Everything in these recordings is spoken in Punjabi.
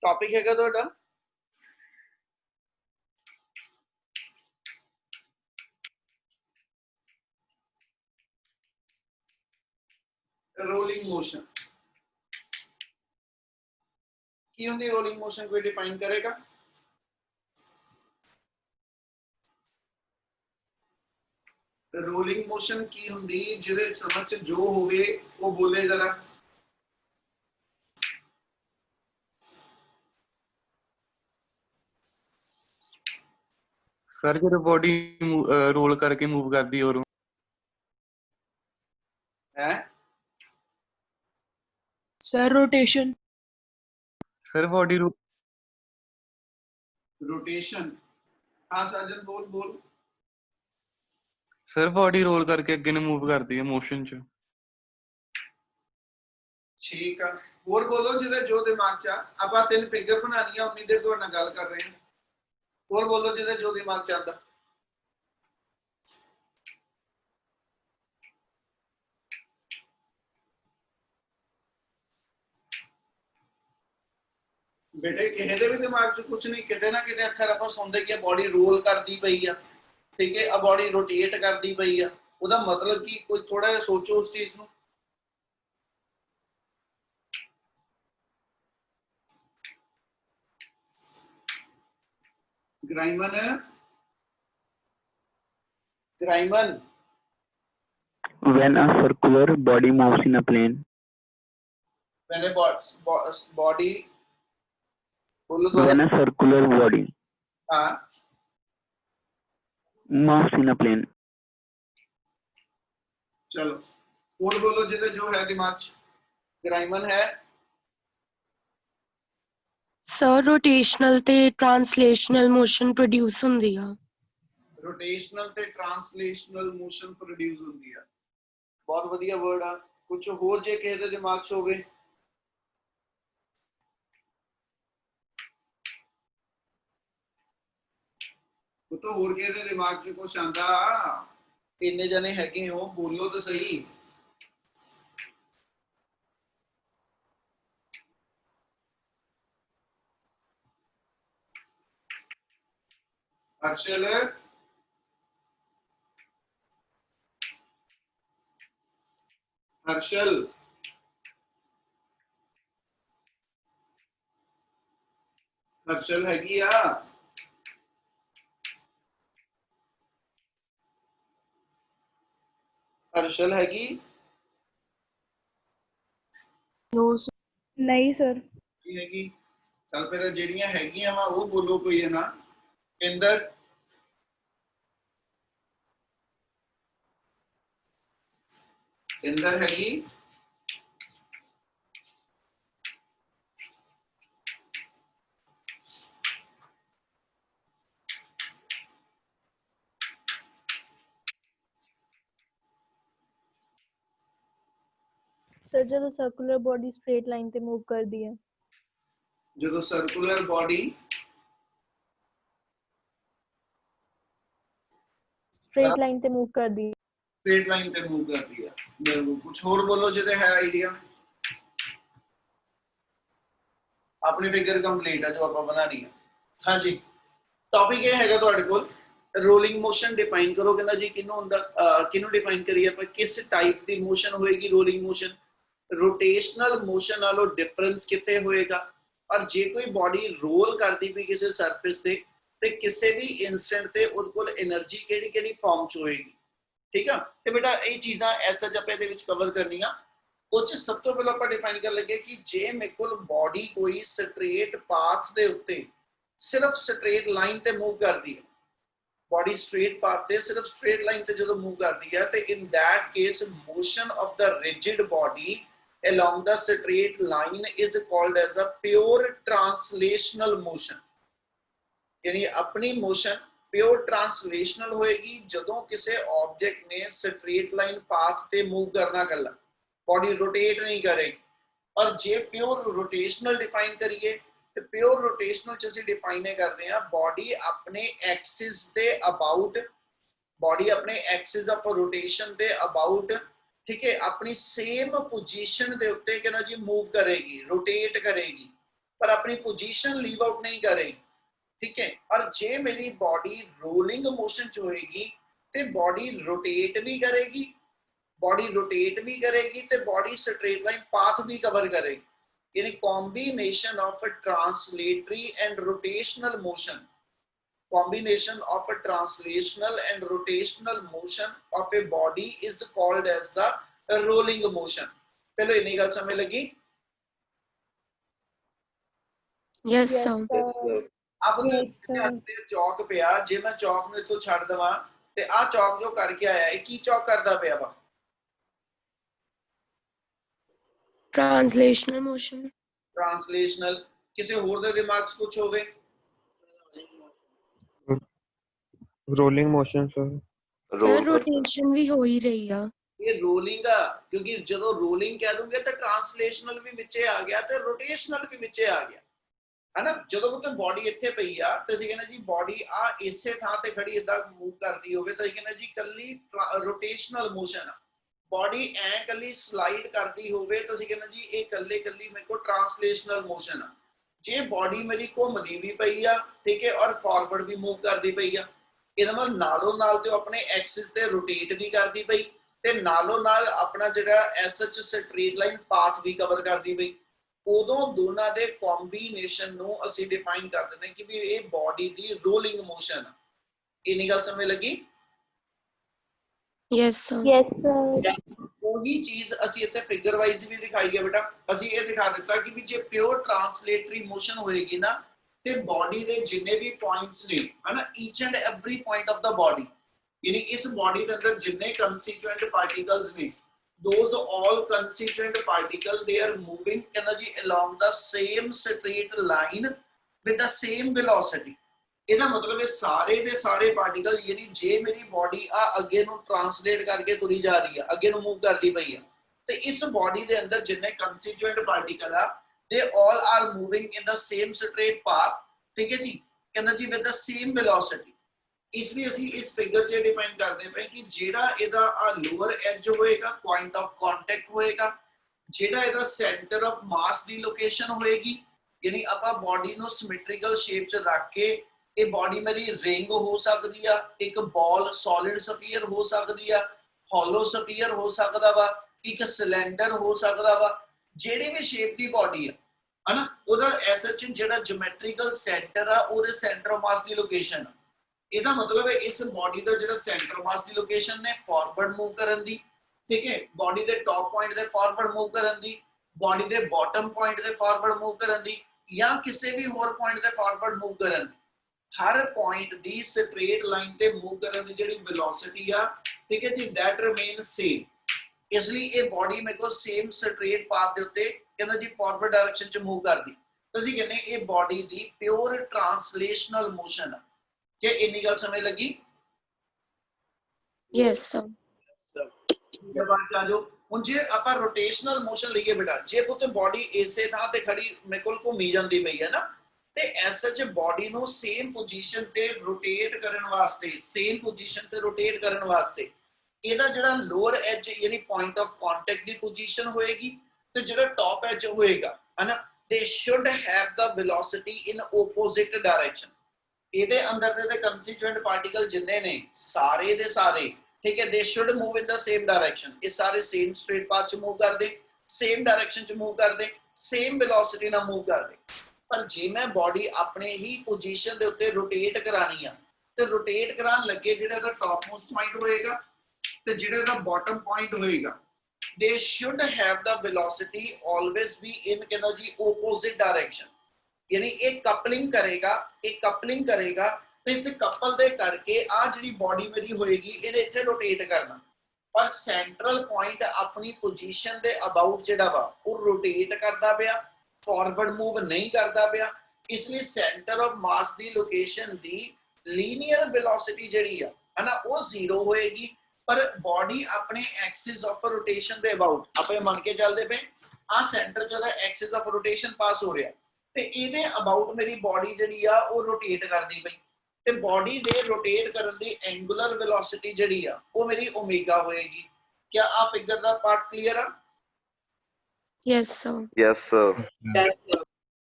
टॉपिक हैगा ਤੁਹਾਡਾ रोलिंग मोशन की होंगी रोलिंग मोशन कोई डिफाइन करेगा रोलिंग मोशन की होंगी जिहदे समझ च जो होवे वो बोले जरा सर जब बॉडी रोल करके मूव करदी और है sir rotation sir body rotation हाँ साजन बोल बोल सर बॉडी रोल करके अगे ਨੂੰ मूव करदी है मोशन च ठीक है और बोलो जिहदे जो दिमाग च आपां तीन फिगर बनानी है उन्नी देर तुहाडे नाल गल कर रहे हैं और बोलो जिहदे जो दिमाग च आंदा बेटे किसी के भी दिमाग च कुछ नहीं किते ना किते अखर आप सुनते कि बॉडी रोल करती पई आ ठीक है बॉडी रोटेट करती पई आ ओदा मतलब कि कोई थोड़ा जिहा सोचो उस चीज नूं ग्राइमन ग्राइमन When a circular body moves in a plane. when a body When a circular body हाँ moves in a plane. चलो और बोलो जिधर जो है दिमाग ग्राइमन है सर रोटेशनल ते ट्रांसलेशनल मोशन प्रोड्यूस हुंदी आ रोटेशनल ते ट्रांसलेशनल मोशन प्रोड्यूस होंदी है बहुत वधिया वर्ड आ कुछ होर जे किसी दे दिमाग च होवे तो होर किसी दे दिमाग च कुछ आंदा इन्ने जने हैगे हो बोलो तो सही हर्षल हर्षल हर्षल हैगी आ हर्षल हैगी नो नहीं सर की हैगी चल पहले जेड़ियां हैगियां वा वो बोलो कोई है ना इंदर इंदर हैगी सर जो सर्कुलर बॉडी स्ट्रेट लाइन पे मूव कर दी है जो सर्कुलर बॉडी स्ट्रेट लाइन पे मूव कर दी स्ट्रेट लाइन पे मूव कर दिया बिल्कुल कुछ और बोलो जिहदे है आइडिया अपनी फिगर कंप्लीट है जो आप बनानी है हाँ जी टॉपिक ये हैगा तुहाडे कोल रोलिंग मोशन डिफाइन करो कहना जी किनू हुंदा किनू डिफाइन करिए पर किस टाइप दी मोशन होएगी रोलिंग मोशन रोटेशनल मोशन नालों डिफरेंस कितने होएगा और जे कोई बॉडी रोल करती भी किसी सरफेस ते किसी भी इंस्टेंट ते उहदे कोल एनर्जी केड़ी-केड़ी फॉर्म च होएगी ठीक है ते बेटा ये चीज़ां एस जब इहदे विच कवर करनियां कुछ सब तो पहले आप डिफाइन कर लगे कि जे मेरे को बॉडी कोई स्ट्रेट पाथ दे उत्ते सिर्फ स्ट्रेट लाइन ते मूव करती है बॉडी स्ट्रेट पाथ ते सिर्फ स्ट्रेट लाइन ते जो मूव करती है तो in that case motion of the rigid body along the straight line is called as a pure translational motion यानी अपनी मोशन प्योर ट्रांसलेशनल होएगी जदों किसी ऑब्जेक्ट ने स्ट्रेट लाइन पाथ पे मूव करना गल्ला बॉडी रोटेट नहीं करेगी और जे प्योर रोटेशनल डिफाइन करिए तो प्योर रोटेशनल च ਅਸੀਂ डिफाइन करते हैं बॉडी अपने एक्सिस दे अबाउट बॉडी अपने axis of rotation they about ठीक है अपनी सेम पोजीशन दे उत्ते कहना जी मूव करेगी रोटेट करेगी पर अपनी पोजीशन लीव आउट नहीं करेगी, ठीक है। और जे मेरी बॉडी रोलिंग मोशन च होएगी ते बॉडी रोटेट भी करेगी, ते बॉडी स्ट्रेट लाइन पाथ भी कवर करेगी, यानी combination of a translatory and rotational motion, combination of a translational and rotational motion of a body is called as the rolling motion। पहले इतनी गल समझ लगी? Yes, Yes, sir. sir. अब तो Yes, sir. चौक पिया, जे मैं चौक ਨੂੰ ਇਥੋਂ ਛੱਡ ਦਵਾਂ ਤੇ ਆ ਚੌਕ ਜੋ ਕਰਕੇ ਆਇਆ ਇਹ ਕੀ ਚੌਕ ਕਰਦਾ ਪਿਆ ਵਾ? Translational motion. ट्रांसलेशनल। ਕਿਸੇ ਹੋਰ ਦੇ ਦਿਮਾਗ 'ਚ ਕੁਝ ਹੋਵੇ? Rolling motion sir. Sir, rotation भी हो ही रही है। ਇਹ ਰੋਲਿੰਗ ਆ, ਕਿਉਂਕਿ ਜਦੋਂ ਰੋਲਿੰਗ ਕਹਿ ਦੂੰਗੇ ਤਾਂ ਟਰਾਂਸਲੇਸ਼ਨਲ ਵੀ ਵਿੱਚੇ ਆ ਗਿਆ ਤੇ ਰੋਟੇਸ਼ਨਲ ਵੀ ਵਿੱਚੇ ਆ ਗਿਆ, ਹੈਨਾ। ਜਦੋਂ ਉਹ ਤੇ ਬੋਡੀ ਇੱਥੇ ਪਈ ਆ ਤੇ ਅਸੀਂ ਕਹਿੰਦੇ ਜੀ ਬੋਡੀ ਆ ਇਸੇ ਥਾਂ ਤੇ ਖੜੀ ਇਦਾਂ ਮੂਵ ਕਰਦੀ ਹੋਵੇ ਤਾਂ ਅਸੀਂ ਕਹਿੰਦੇ ਜੀ ਕੱਲੀ ਰੋਟੇਸ਼ਨਲ ਮੋਸ਼ਨ ਆ। ਬੋਡੀ ਐ ਕੱਲੀ ਸਲਾਈਡ ਕਰਦੀ ਹੋਵੇ ਤਾਂ ਅਸੀਂ ਕਹਿੰਦੇ ਜੀ ਇਹ ਕੱਲੀ ਮੇਰੇ ਕੋਲ ਟਰਾਂਸਲੇਸ਼ਨਲ ਮੋਸ਼ਨ ਆ। ਜੇ ਬੋਡੀ ਮੇਰੀ ਘੁੰਮਦੀ ਵੀ ਪਈ ਆ, ਠੀਕ ਹੈ, ਔਰ ਫਾਰਵਰਡ ਵੀ ਮੂਵ ਕਰਦੀ ਪਈ ਆ, ਇਹਦਾ ਮਤਲਬ ਨਾਲੋਂ ਨਾਲ ਤੇ ਆਪਣੇ ਐਕਸਿਸ ਤੇ ਰੋਟੇਟ ਵੀ ਕਰਦੀ ਪਈ ਤੇ ਨਾਲੋਂ ਨਾਲ ਆਪਣਾ ਜਿਹੜਾ ਐਸਐਚ ਸਟ੍ਰੇਟ ਲਾਈਨ ਪਾਥ ਵੀ ਕਵਰ ਕਰਦੀ ਪਈ, ਉਦੋਂ ਦੋਨਾਂ ਦੇ ਕੰਬੀਨੇਸ਼ਨ ਨੂੰ ਅਸੀਂ ਡਿਫਾਈਨ ਕਰ ਦਿੰਦੇ ਕਿ ਵੀ ਇਹ ਬੋਡੀ ਦੀ ਰੋਲਿੰਗ ਮੋਸ਼ਨ ਆ। ਇੰਨੀ ਗੱਲ ਸਮਝ ਲੱਗੀ? Yes, sir. Yes, sir. ਉਹੀ ਚੀਜ਼ ਅਸੀਂ ਇੱਥੇ ਫਿਗਰ ਵਾਈਜ਼ ਵੀ ਦਿਖਾਈ ਹੈ ਬੇਟਾ। ਅਸੀਂ ਇਹ ਦਿਖਾ ਦਿੱਤਾ ਕਿ ਵੀ ਜੇ ਪਿਓਰ ਟ੍ਰਾਂਸਲੇਟਰੀ ਮੋਸ਼ਨ ਹੋਏਗੀ ਨਾ ਤੇ ਬੋਡੀ ਦੇ ਜਿੰਨੇ ਵੀ ਪੁਆਇੰਟਸ ਨੇ, ਹਨਾ, each and every point of the body, ਯਾਨੀ ਇਸ ਬੋਡੀ ਦੇ ਅੰਦਰ ਜਿੰਨੇ ਕੰਸਟੀਟੂਐਂਟ ਪਾਰਟੀਕਲਸ ਨੇ, those all constituent particle they are moving energy along the same straight line with the same velocity। ਇਹਦਾ ਮਤਲਬ ਇਹ ਸਾਰੇ ਦੇ ਸਾਰੇ ਪਾਰਟੀਕਲ, ਯਾਨੀ ਜੇ ਮੇਰੀ ਬੋਡੀ ਆ ਅੱਗੇ ਨੂੰ ਟ੍ਰਾਂਸਲੇਟ ਕਰਕੇ ਤੁਰੀ ਜਾ ਰਹੀ ਆ, ਅੱਗੇ ਨੂੰ ਮੂਵ ਕਰਦੀ ਪਈ ਆ, ਤੇ ਇਸ ਬੋਡੀ ਦੇ ਅੰਦਰ ਜਿੰਨੇ ਕੰਸਟੀਟੂਐਂਟ ਪਾਰਟੀਕਲ ਆ they all are moving in the same straight path, ਠੀਕ ਹੈ ਜੀ, energy with the same velocity। ਇਸ ਲਈ ਅਸੀਂ ਇਸ ਫਿਗਰ 'ਚ ਡਿਫਾਈਨ ਕਰਦੇ ਪਏ ਕਿ ਜਿਹੜਾ ਇਹਦਾ ਆ ਲੋਅਰ ਐਜ ਹੋਏਗਾ, ਪੁਆਇੰਟ ਆਫ ਕੰਟੈਕਟ ਹੋਏਗਾ, ਜਿਹੜਾ ਇਹਦਾ centre of mass the location ਹੋਏਗੀ, ਯਾਨੀ ਆਪਾਂ ਬੋਡੀ ਨੂੰ ਸਿਮੈਟ੍ਰੀਕਲ ਸ਼ੇਪ 'ਚ ਰੱਖ ਕੇ ਇਹ ਬੋਡੀ ਮੇਰੀ ਰਿੰਗ ਹੋ ਸਕਦੀ ਆ, ਇੱਕ ਬਾਲ ਸੋਲਿਡ ਸਫੀਅਰ ਹੋ ਸਕਦੀ ਆ, ਹੋਲੋ ਸਫੀਅਰ ਹੋ ਸਕਦਾ ਵਾ, ਇੱਕ ਸਿਲੰਡਰ ਹੋ ਸਕਦਾ ਵਾ, ਜਿਹੜੀ ਵੀ ਸ਼ੇਪ ਦੀ ਬੋਡੀ ਆ, ਹਨਾ, ਉਹਦਾ ਐਸਐਚ ਜਿਹੜਾ ਜਿਓਮੈਟ੍ਰੀਕਲ ਸੈਂਟਰ ਆ ਉਹਦੇ centre of mass the location. ਇਹਦਾ ਮਤਲਬ ਹੈ ਇਸ ਬੋਡੀ ਦਾ ਜਿਹੜਾ ਸੈਂਟਰ ਮਾਸ ਦੀ ਲੋਕੇਸ਼ਨ ਨੇ ਫਾਰਵਰਡ ਮੂਵ ਕਰਨ ਦੀ, ਠੀਕ ਹੈ, ਬੋਡੀ ਦੇ ਟੌਪ ਪੁਆਇੰਟ ਦੇ ਫਾਰਵਰਡ ਮੂਵ ਕਰਨ ਦੀ, ਬੋਡੀ ਦੇ ਬਾਟਮ ਪੁਆਇੰਟ ਦੇ ਫਾਰਵਰਡ ਮੂਵ ਕਰਨ ਦੀ, ਜਾਂ ਕਿਸੇ ਵੀ ਹੋਰ ਪੁਆਇੰਟ ਤੇ ਫਾਰਵਰਡ ਮੂਵ ਕਰਨ ਦੀ, ਹਰ ਪੁਆਇੰਟ ਦੀ ਸਟ੍ਰੇਟ ਲਾਈਨ ਤੇ ਮੂਵ ਕਰਨ ਦੀ ਜਿਹੜੀ ਵੈਲੋਸਿਟੀ ਆ, ਠੀਕ ਹੈ ਜੀ, that remain same। ਇਸ ਲਈ ਇਹ ਬੋਡੀ ਮੇਰੇ ਕੋਲ ਸੇਮ ਸਟ੍ਰੇਟ ਪਾਥ ਦੇ ਉੱਤੇ ਕਹਿੰਦਾ ਜੀ ਫਾਰਵਰਡ ਡਾਇਰੈਕਸ਼ਨ 'ਚ ਮੂਵ ਕਰਦੀ। ਤੁਸੀਂ ਕਹਿੰਦੇ ਇਹ ਬੋਡੀ ਦੀ ਪਿਓਰ ਟ੍ਰਾਂਸਲੇਸ਼ਨਲ ਮੋਸ਼ਨ ਆ। ਕਿ ਇੰਨੀ ਗੱਲ ਸਮਝ ਲੱਗੀ? Yes, sir. ਹੁਣ ਜੇ ਆਪਾਂ ਰੋਟੇਸ਼ਨਲ ਮੋਸ਼ਨ ਲਈਏ ਬੇਟਾ, ਜੇ ਪੁੱਤ ਬੋਡੀ ਇਸੇ ਥਾਂ ਤੇ ਖੜੀ ਮੇਰੇ ਕੋਲ ਘੁੰਮੀ ਜਾਂਦੀ ਪਈ ਹੈ ਨਾ, ਤੇ ਐਸਐਚ ਬੋਡੀ ਨੂੰ ਸੇਮ ਪੋਜੀਸ਼ਨ ਤੇ ਰੋਟੇਟ ਕਰਨ ਵਾਸਤੇ, ਇਹਦਾ ਜਿਹੜਾ ਲੋਅਰ ਐਜ ਯਾਨੀ point of contact the position ਹੋਏਗੀ ਤੇ ਜਿਹੜਾ ਟੌਪ ਐਜ ਹੋਏਗਾ, ਹਨਾ, ਦੇ should have the velocity in opposite direction. ਇਹਦੇ ਅੰਦਰ ਦੇ ਕੰਸਟੀਟੂਐਂਟ ਪਾਰਟੀਕਲ ਜਿੰਨੇ ਨੇ ਸਾਰੇ ਦੇ ਸਾਰੇ, ਠੀਕ ਹੈ, ਦੇ should move in the same direction. ਇਹ ਸਾਰੇ ਸੇਮ ਸਟ੍ਰੇਟ ਪਾਥ 'ਚ ਮੂਵ ਕਰਦੇ, ਸੇਮ ਡਾਇਰੈਕਸ਼ਨ 'ਚ ਮੂਵ ਕਰਦੇ, ਸੇਮ ਵੈਲੋਸਿਟੀ ਨਾਲ ਮੂਵ ਕਰਦੇ। ਪਰ ਜੇ ਮੈਂ ਬੋਡੀ ਆਪਣੇ ਹੀ ਪੋਜੀਸ਼ਨ ਦੇ ਉੱਤੇ ਰੋਟੇਟ ਕਰਾਣੀ ਆ ਤੇ ਰੋਟੇਟ ਕਰਾਉਣ ਲੱਗੇ ਜਿਹੜਾ ਇਹਦਾ ਟੌਪ ਮੋਸਟ ਪੁਆਇੰਟ ਹੋਏਗਾ ਤੇ ਜਿਹੜਾ ਇਹਦਾ ਬਾਟਮ ਪੁਆਇੰਟ ਹੋਏਗਾ, they should have the velocity always be in कहना जी opposite direction। यानी एक कपलिंग करेगा तो इस कपल दे करके आ जिहड़ी बॉडी मेरी होएगी इहने इत्थे रोटेट करना, और सेंट्रल पॉइंट अपनी पोजीशन दे अबाउट जिहड़ा वा वो रोटेट करदा पिया, फॉरवर्ड मूव नहीं करदा पिया। इसलिए centre of mass the location the linear velocity जिहड़ी आ है ना वो 0 होएगी, पर बॉडी अपने axis of rotation they about आपे मान के चलदे पे आ सेंटर च दा एक्सिस ऑफ रोटेशन पास हो रहा ते इहदे अबाउट मेरी बॉडी जिहड़ी आ वो रोटेट करदी पई ते बॉडी दे रोटेट करन दी एंगुलर वेलोसिटी जिहड़ी आ वो मेरी ओमेगा होएगी। क्या आप फिगर दा पार्ट क्लियर आ? Yes, sir. Yes, sir.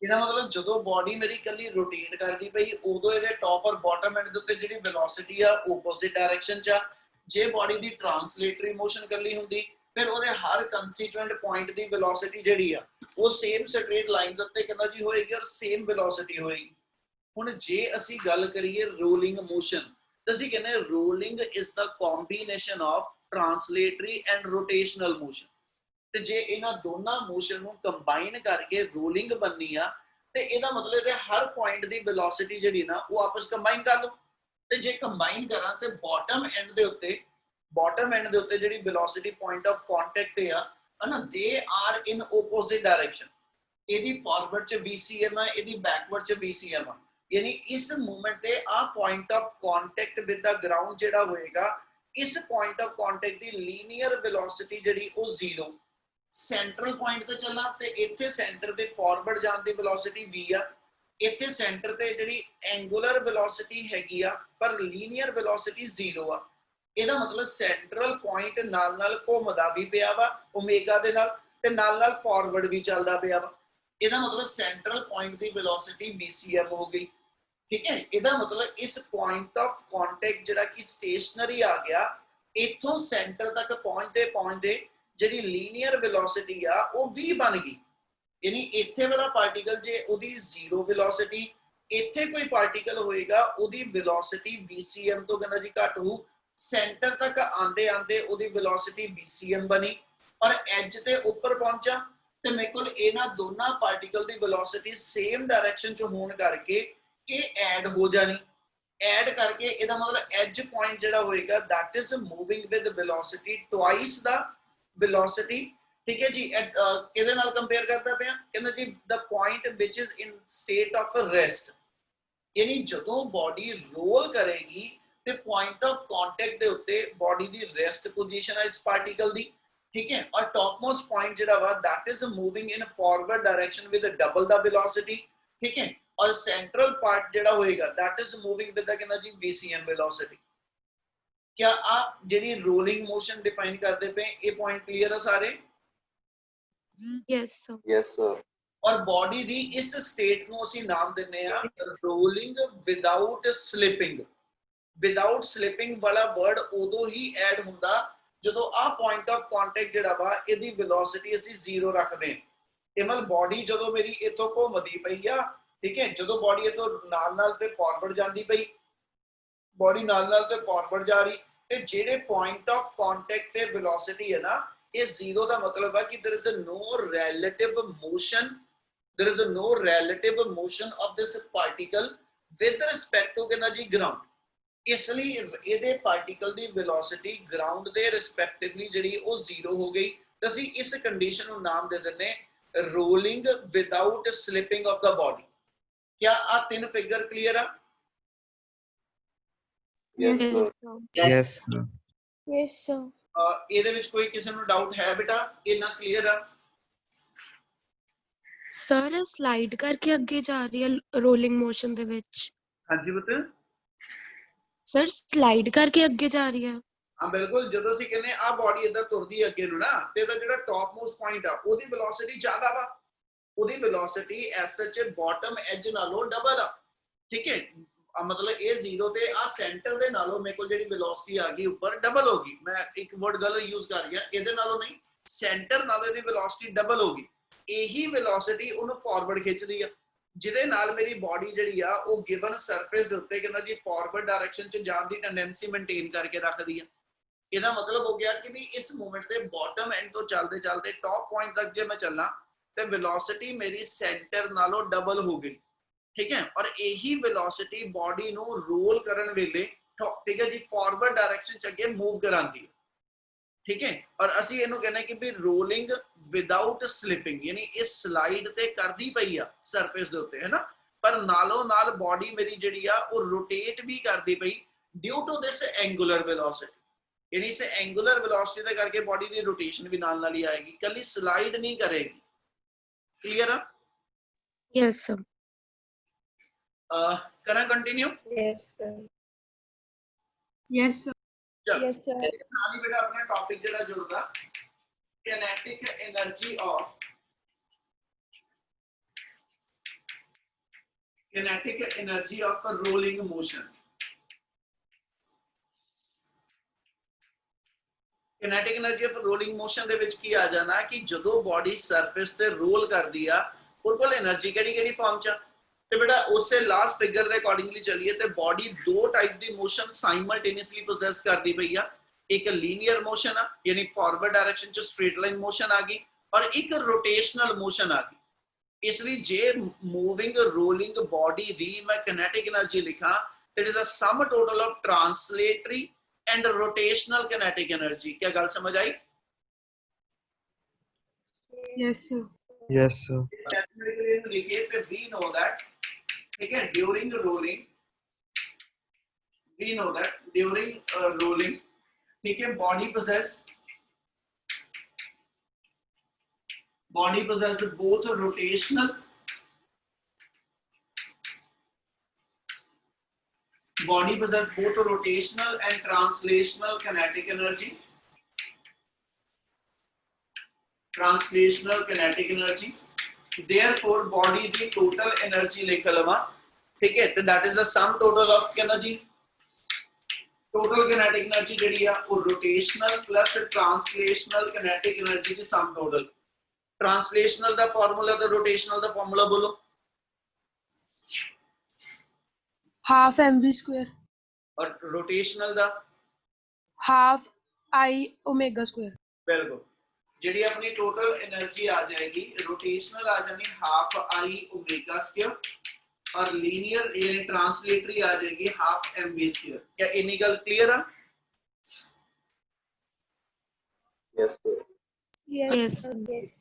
ਇਹਦਾ ਮਤਲਬ ਜਦੋਂ ਬਾਡੀ ਮੇਰੀ ਕੱਲੀ ਰੋਟੇਟ ਕਰਦੀ ਪਈ ਉਦੋਂ ਇਹਦੇ ਟੌਪ ਔਰ ਬਾਟਮ ਐਂਡ ਦੇ ਉੱਤੇ ਜਿਹੜੀ ਵੈਲੋਸਿਟੀ ਆ ਆਪੋਜ਼ਿਟ ਡਾਇਰੈਕਸ਼ਨ 'ਚ ਆ। ਜੇ ਬਾਡੀ ਦੀ ਟ੍ਰਾਂਸਲੇਟਰੀ ਮੋਸ਼ਨ ਕੱਲੀ ਹੁੰਦੀ ਫਿਰ ਉਹਦੇ ਹਰ ਕੰਸਟੀਟੂਐਂਟ ਪੁਆਇੰਟ ਦੀ ਵੈਲੋਸਿਟੀ ਜਿਹੜੀ ਆ ਉਹ ਸੇਮ ਸਟ੍ਰੇਟ ਲਾਈਨ ਦੇ ਉੱਤੇ ਕਹਿੰਦਾ ਜੀ ਹੋਏਗੀ ਔਰ ਸੇਮ ਵੈਲੋਸਿਟੀ ਹੋਏਗੀ। ਹੁਣ ਜੇ ਅਸੀਂ ਗੱਲ ਕਰੀਏ ਰੋਲਿੰਗ ਮੋਸ਼ਨ ਤਾਂ ਅਸੀਂ ਕਹਿੰਦੇ rolling is the combination of translatory and rotational motion. ਤੇ ਜੇ ਇਹਨਾਂ ਦੋਨਾਂ ਮੋਸ਼ਨ ਨੂੰ ਕੰਬਾਈਨ ਕਰਕੇ ਰੋਲਿੰਗ ਬਣਨੀ ਆ ਤੇ ਇਹਦਾ ਮਤਲਬ ਇਹਦੇ ਹਰ ਪੁਆਇੰਟ ਦੀ ਵੈਲੋਸਿਟੀ ਜਿਹੜੀ ਨਾ ਉਹ ਆਪਸ ਕੰਬਾਈਨ ਕਰ ਲਓ। ਤੇ ਜੇ ਕੰਬਾਈਨ ਕਰਾਂ ਤੇ ਬਾਟਮ ਐਂਡ ਦੇ ਉੱਤੇ ਜਿਹੜੀ ਵੈਲੋਸਿਟੀ ਪੁਆਇੰਟ ਆਫ ਕੰਟੈਕਟ ਆ ਹਨਾ they are in opposite direction. ਇਹਦੀ ਫਾਰਵਰਡ ਚ VCM ਆ, ਇਹਦੀ ਬੈਕਵਰਡ ਚ VCM ਆ। ਯਾਨੀ ਇਸ ਮੂਵਮੈਂਟ ਤੇ ਆ point of contact with the ground ਜਿਹੜਾ ਹੋਏਗਾ ਇਸ point of contact the linear velocity ਜਿਹੜੀ ਉਹ 0 ਸੈਂਟਰਲ ਪੁਆਇੰਟ ਤੇ ਚੱਲਾਂ ਤੇ ਇੱਥੇ ਸੈਂਟਰ ਦੇ ਫਾਰਵਰਡ ਜਾਣ ਦੀ ਵੈਲੋਸਿਟੀ v ਆ। ਇੱਥੇ ਸੈਂਟਰ ਤੇ ਜਿਹੜੀ ਐਂਗੂਲਰ ਵੈਲੋਸਿਟੀ ਹੈਗੀ ਆ ਪਰ ਲੀਨੀਅਰ ਵੈਲੋਸਿਟੀ 0 ਆ। ਇਹਦਾ ਮਤਲਬ ਸੈਂਟਰਲ ਪੁਆਇੰਟ ਨਾਲ ਨਾਲ ਘੁੰਮਦਾ ਵੀ ਪਿਆ ਵਾ ਓਮੇਗਾ ਦੇ ਨਾਲ ਤੇ ਨਾਲ ਨਾਲ ਫਾਰਵਰਡ ਵੀ ਚੱਲਦਾ ਪਿਆ ਵਾ। ਇਹਦਾ ਮਤਲਬ ਸੈਂਟਰਲ ਪੁਆਇੰਟ ਦੀ ਵੈਲੋਸਿਟੀ VCM ਹੋ ਗਈ। ਠੀਕ ਹੈ, ਇਹਦਾ ਮਤਲਬ ਇਸ ਪੁਆਇੰਟ ਆਫ ਕੰਟੈਕਟ ਜਿਹੜਾ ਕਿ ਸਟੇਸ਼ਨਰੀ ਆ ਗਿਆ ਇੱਥੋਂ ਸੈਂਟਰ ਤੱਕ ਪਹੁੰਚਦੇ ਜਿਹੜੀ ਲੀਨੀਅਰ ਵੈਲੋਸਿਟੀ ਆ ਉਹ v ਬਣ ਗਈ। ਯਾਨੀ ਇੱਥੇ ਵਾਲਾ ਪਾਰਟੀਕਲ ਜੇ ਉਹਦੀ 0 ਵੈਲੋਸਿਟੀ ਇੱਥੇ ਕੋਈ ਪਾਰਟੀਕਲ ਹੋਏਗਾ ਉਹਦੀ ਵੈਲੋਸਿਟੀ VCM ਤੋਂ ਕਹਿੰਦਾ ਜੀ ਘੱਟ ਹੋ। ਸੈਂਟਰ ਤੱਕ ਆਂਦੇ ਉਹਦੀ ਵੈਲੋਸਿਟੀ VCM ਬਣੀ ਔਰ ਐਜ ਤੇ ਉੱਪਰ ਪਹੁੰਚਾ ਤੇ ਮੇਰੇ ਕੋਲ ਇਹਨਾਂ ਦੋਨਾਂ ਪਾਰਟੀਕਲ ਦੀ ਵੈਲੋਸਿਟੀ ਸੇਮ ਡਾਇਰੈਕਸ਼ਨ ਚ ਹੋਣ ਕਰਕੇ ਇਹ ਐਡ ਹੋ ਜਾਣੀ। ਐਡ ਕਰਕੇ ਇਹਦਾ ਮਤਲਬ ਐਜ ਪੁਆਇੰਟ ਜਿਹੜਾ ਹੋਏਗਾ that is moving with velocity twice the velocity। ਠੀਕ ਹੈ ਜੀ, ਕਿਹਦੇ ਨਾਲ ਕੰਪੇਅਰ ਕਰਦਾ ਪਿਆ ਕਹਿੰਦਾ ਜੀ the point which is in state of rest। ਯਾਨੀ ਜਦੋਂ ਬਾਡੀ ਰੋਲ ਕਰੇਗੀ ਤੇ ਪੁਆਇੰਟ ਆਫ ਕੰਟੈਕਟ ਦੇ ਉੱਤੇ ਬਾਡੀ ਦੀ ਰੈਸਟ ਪੋਜੀਸ਼ਨ ਹੈ ਇਸ ਪਾਰਟੀਕਲ ਦੀ। ਠੀਕ ਹੈ, ਔਰ ਟੌਪਮੋਸਟ ਪੁਆਇੰਟ ਜਿਹੜਾ ਵਾ that is moving in forward direction with double the velocity। ਠੀਕ ਹੈ, ਔਰ ਸੈਂਟਰਲ ਪਾਰਟ ਜਿਹੜਾ ਹੋਏਗਾ that is moving with the ਕਹਿੰਦਾ ਜੀ VCM velocity। क्या आप ਜਿਹੜੀ ਰੋਲਿੰਗ ਮੋਸ਼ਨ ਡਿਫਾਈਨ ਕਰਦੇ ਪਏ ਇਹ ਪੁਆਇੰਟ ਕਲੀਅਰ ਆ ਸਾਰੇ? Yes, sir. Yes, sir. ਔਰ ਬਾਡੀ ਦੀ ਇਸ ਸਟੇਟ ਨੂੰ ਅਸੀਂ ਨਾਮ ਦਿੰਨੇ ਆ rolling without slipping. Without slipping ਵਾਲਾ ਵਰਡ ਉਦੋਂ ਹੀ ਐਡ ਹੁੰਦਾ ਜਦੋਂ ਆ ਪੁਆਇੰਟ ਆਫ ਕੰਟੈਕਟ ਜਿਹੜਾ ਵਾ ਇਹਦੀ ਵੈਲੋਸਿਟੀ ਅਸੀਂ 0 ਰੱਖਦੇ ਹਾਂ। ਇਹ ਮਤਲਬ ਬਾਡੀ ਜਦੋਂ ਮੇਰੀ ਇੱਥੋਂ ਘੁੰਮਦੀ ਪਈ ਆ, ਠੀਕ ਹੈ, ਜਦੋਂ ਬਾਡੀ ਇੱਥੋਂ ਨਾਲ ਤੇ ਫਾਰਵਰਡ ਜਾਂਦੀ ਪਈ, ਬਾਡੀ ਨਾਲ ਤੇ ਫਾਰਵਰਡ ਜਾ ਰਹੀ ਤੇ ਜਿਹੜੇ ਪੁਆਇੰਟ ਆਫ ਕੰਟੈਕਟ ਤੇ ਵੈਲੋਸਿਟੀ ਹੈ ਨਾ ਇਹ 0 ਦਾ ਮਤਲਬ ਹੈ ਕਿ there is no relative motion of this particle with respect to ਕਹਿੰਦਾ ਜੀ ground। ਇਸ ਲਈ ਇਹਦੇ ਪਾਰਟੀਕਲ ਦੀ ਵੈਲੋਸਿਟੀ ਗਰਾਊਂਡ ਦੇ ਰਿਸਪੈਕਟਿਵਲੀ ਜਿਹੜੀ ਉਹ 0 ਹੋ ਗਈ ਤੇ ਅਸੀਂ ਇਸ ਕੰਡੀਸ਼ਨ ਨੂੰ ਨਾਮ ਦੇ ਦਿੰਨੇ rolling without slipping of the body. क्या आ तीन फिगर क्लियर है? Yes, Yes, sir. sir. Yes, sir. Yes, sir. ਇਹਦੇ ਵਿੱਚ ਕੋਈ ਕਿਸੇ ਨੂੰ ਡਾਊਟ ਹੈ ਬੇਟਾ? ਇਹ ਨਾ ਕਲੀਅਰ ਆ? Sir, slide ਕਰਕੇ ਅੱਗੇ ਜਾ ਰਹੀ ਹੈ ਰੋਲਿੰਗ ਮੋਸ਼ਨ ਦੇ ਵਿੱਚ। ਹਾਂਜੀ ਬਤ Sir, slide ਕਰਕੇ ਅੱਗੇ ਜਾ ਰਹੀ ਹੈ। ਹਾਂ ਬਿਲਕੁਲ, ਜਦੋਂ ਅਸੀਂ ਕਹਿੰਦੇ ਆ ਬਾਡੀ ਇਦਾਂ ਤੁਰਦੀ ਅੱਗੇ ਨੂੰ ਨਾ ਤੇ ਇਹਦਾ ਜਿਹੜਾ ਟੌਪ ਮੋਸਟ ਪੁਆਇੰਟ ਆ ਉਹਦੀ ਵੈਲੋਸਿਟੀ ਜ਼ਿਆਦਾ ਵਾ। ਉਹਦੀ ਵੈਲੋਸਿਟੀ ਐਸ ਸੱਚ ਬਾਟਮ ਐਜ ਨਾਲੋਂ ਡਬਲ ਆ। ਠੀਕ ਹੈ, ਮਤਲਬ ਇਹ 0 ਤੇ ਆ ਸੈਂਟਰ ਦੇ ਨਾਲੋਂ ਮੇਰੇ ਕੋਲ ਜਿਹੜੀ ਵੈਲੋਸਿਟੀ ਆ ਗਈ ਉੱਪਰ ਡਬਲ ਹੋ ਗਈ। ਮੈਂ ਇੱਕ ਵਰਡ ਗਲਤ ਯੂਜ਼ ਕਰ ਗਿਆ, ਇਹਦੇ ਨਾਲੋਂ ਨਹੀਂ ਸੈਂਟਰ ਨਾਲੋਂ ਇਹਦੀ ਵੈਲੋਸਿਟੀ ਡਬਲ ਹੋ ਗਈ। ਇਹੀ ਵੈਲੋਸਿਟੀ ਉਹਨੂੰ ਫਾਰਵਰਡ ਖਿੱਚਦੀ ਆ ਜਿਹਦੇ ਨਾਲ ਮੇਰੀ ਬਾਡੀ ਜਿਹੜੀ ਆ ਉਹ ਗਿਵਨ ਸਰਫੇਸ ਦੇ ਉੱਤੇ ਕਹਿੰਦਾ ਜੀ ਫਾਰਵਰਡ ਡਾਇਰੈਕਸ਼ਨ ਚ ਜਾਣ ਦੀ ਟੈਂਡੈਂਸੀ ਮੇਨਟੇਨ ਕਰਕੇ ਰੱਖਦੀ ਆ। ਇਹਦਾ ਮਤਲਬ ਹੋ ਗਿਆ ਕਿ ਵੀ ਇਸ ਮੂਵਮੈਂਟ ਤੇ ਬਾਟਮ ਐਂਡ ਤੋਂ ਚੱਲਦੇ ਟੌਪ ਪੁਆਇੰਟ ਤੱਕ ਜੇ ਮੈਂ ਚੱਲਾਂ ਤੇ ਵੈਲੋਸਿਟੀ ਮੇਰੀ ਸੈਂਟਰ ਨਾਲੋਂ ਡਬਲ ਹੋ ਗਈ। ਠੀਕ ਹੈ, ਔਰ ਇਹੀ ਵੈਲੋਸਿਟੀ ਬਾਡੀ ਨੂੰ ਰੋਲ ਕਰਨ ਵੇਲੇ ਠੀਕ ਹੈ ਜੀ ਫਾਰਵਰਡ ਡਾਇਰੈਕਸ਼ਨ ਚ ਅੱਗੇ ਮੂਵ ਕਰਾਂਦੀ ਹੈ। ਠੀਕ ਹੈ, ਔਰ ਅਸੀਂ ਇਹਨੂੰ ਕਹਿੰਦੇ ਕਿ ਵੀ ਰੋਲਿੰਗ ਵਿਦਆਊਟ ਸਲਿਪਿੰਗ, ਯਾਨੀ ਇਹ ਸਲਾਈਡ ਤੇ ਕਰਦੀ ਪਈ ਆ ਸਰਫੇਸ ਦੇ ਉੱਤੇ ਹੈ ਨਾ, ਪਰ ਨਾਲੋਂ ਨਾਲ ਬਾਡੀ ਮੇਰੀ ਜਿਹੜੀ ਆ ਉਹ ਰੋਟੇਟ ਵੀ ਕਰਦੀ ਪਈ due to this angular velocity. ਯਾਨੀ ਇਸ ਐਂਗੂਲਰ ਵੈਲੋਸਿਟੀ ਦੇ ਕਰਕੇ ਬਾਡੀ ਦੀ ਰੋਟੇਸ਼ਨ ਵੀ ਨਾਲ ਹੀ ਆਏਗੀ, ਕੱਲੀ ਸਲਾਈਡ ਨਹੀਂ ਕਰੇਗੀ। क्लियर है? Yes, sir. करा continue? Yes, sir. Yes, sir. Yes, sir. ਨਾਲ ਹੀ ਬੇਟਾ ਆਪਣਾ ਟੌਪਿਕ ਜਿਹੜਾ ਜੁੜਦਾ kinetic energy of kinetic energy of a rolling motion. Kinetic energy of rolling motion ਦੇ ਵਿੱਚ ਕੀ ਆ ਜਾਣਾ ਕਿ ਜਦੋਂ ਬੋਡੀ ਸਰਫੇਸ ਤੇ ਰੋਲ ਕਰਦੀ ਆ ਉਹਦੇ ਕੋਲ એનર્ਜੀ ਕਿਹੜੀ ਫਾਰਮ ਚ ਤੇ ਬੇਟਾ ਉਸੇ ਲਾਸਟ ਫਿਗਰ ਦੇ ਅਕੋਰਡਿੰਗਲੀ ਚੱਲੀਏ ਤੇ ਬੋਡੀ ਦੋ ਟਾਈਪ ਦੀ ਮੋਸ਼ਨ ਸਾਈਮਲਟੇਨੀਅਸਲੀ ਪੋਸੈਸ ਕਰਦੀ ਪਈ ਆ ਇੱਕ ਲੀਨੀਅਰ ਮੋਸ਼ਨ ਆ ਯਾਨੀ ਫਾਰਵਰਡ ਡਾਇਰੈਕਸ਼ਨ ਚ ਸਟ੍ਰੇਟ ਲਾਈਨ ਮੋਸ਼ਨ ਆ ਗਈ ਔਰ ਇੱਕ ਰੋਟੇਸ਼ਨਲ ਮੋਸ਼ਨ ਆ ਗਈ ਇਸ ਲਈ ਜੇ ਮੂਵਿੰਗ ਰੋਲਿੰਗ ਬੋਡੀ ਦੀ ਮੈਂ kinetic energy ਲਿਖਾਂ it is a sum total of translatory and rotational kinetic energy. क्या गल समझ आई? Yes, sir. Yes, sir. Mathematically लिखे तो we know that ठीक है during rolling we know that during rolling ठीक है body possess both rotational and translational kinetic energy. Therefore body the total energy लिख लवा ठीक है तो that is the sum total of energy. Total kinetic energy ਜਿਹੜੀ ਆ ਉਹ rotational plus translational kinetic energy ਦੀ sum total. Translational ਦਾ formula ਤੇ rotational ਦਾ formula ਬੋਲੋ. Half mv square. और rotational the Half I omega square. बिल्कुल ਜਿਹੜੀ ਆਪਣੀ ਟੋਟਲ એનર્ਜੀ ਆ ਜਾਏਗੀ ਰੋਟੇਸ਼ਨਲ ਆ ਜਾਣੀ ਹਾਫ ਆਈ ਓਮੇਗਾ ਸਕੁਅਰ और लीनियर यानी ट्रांसलेटरी आ जाएगी हाफ एम वी स्क्वायर. क्या इन्नी गल क्लियर है? Yes.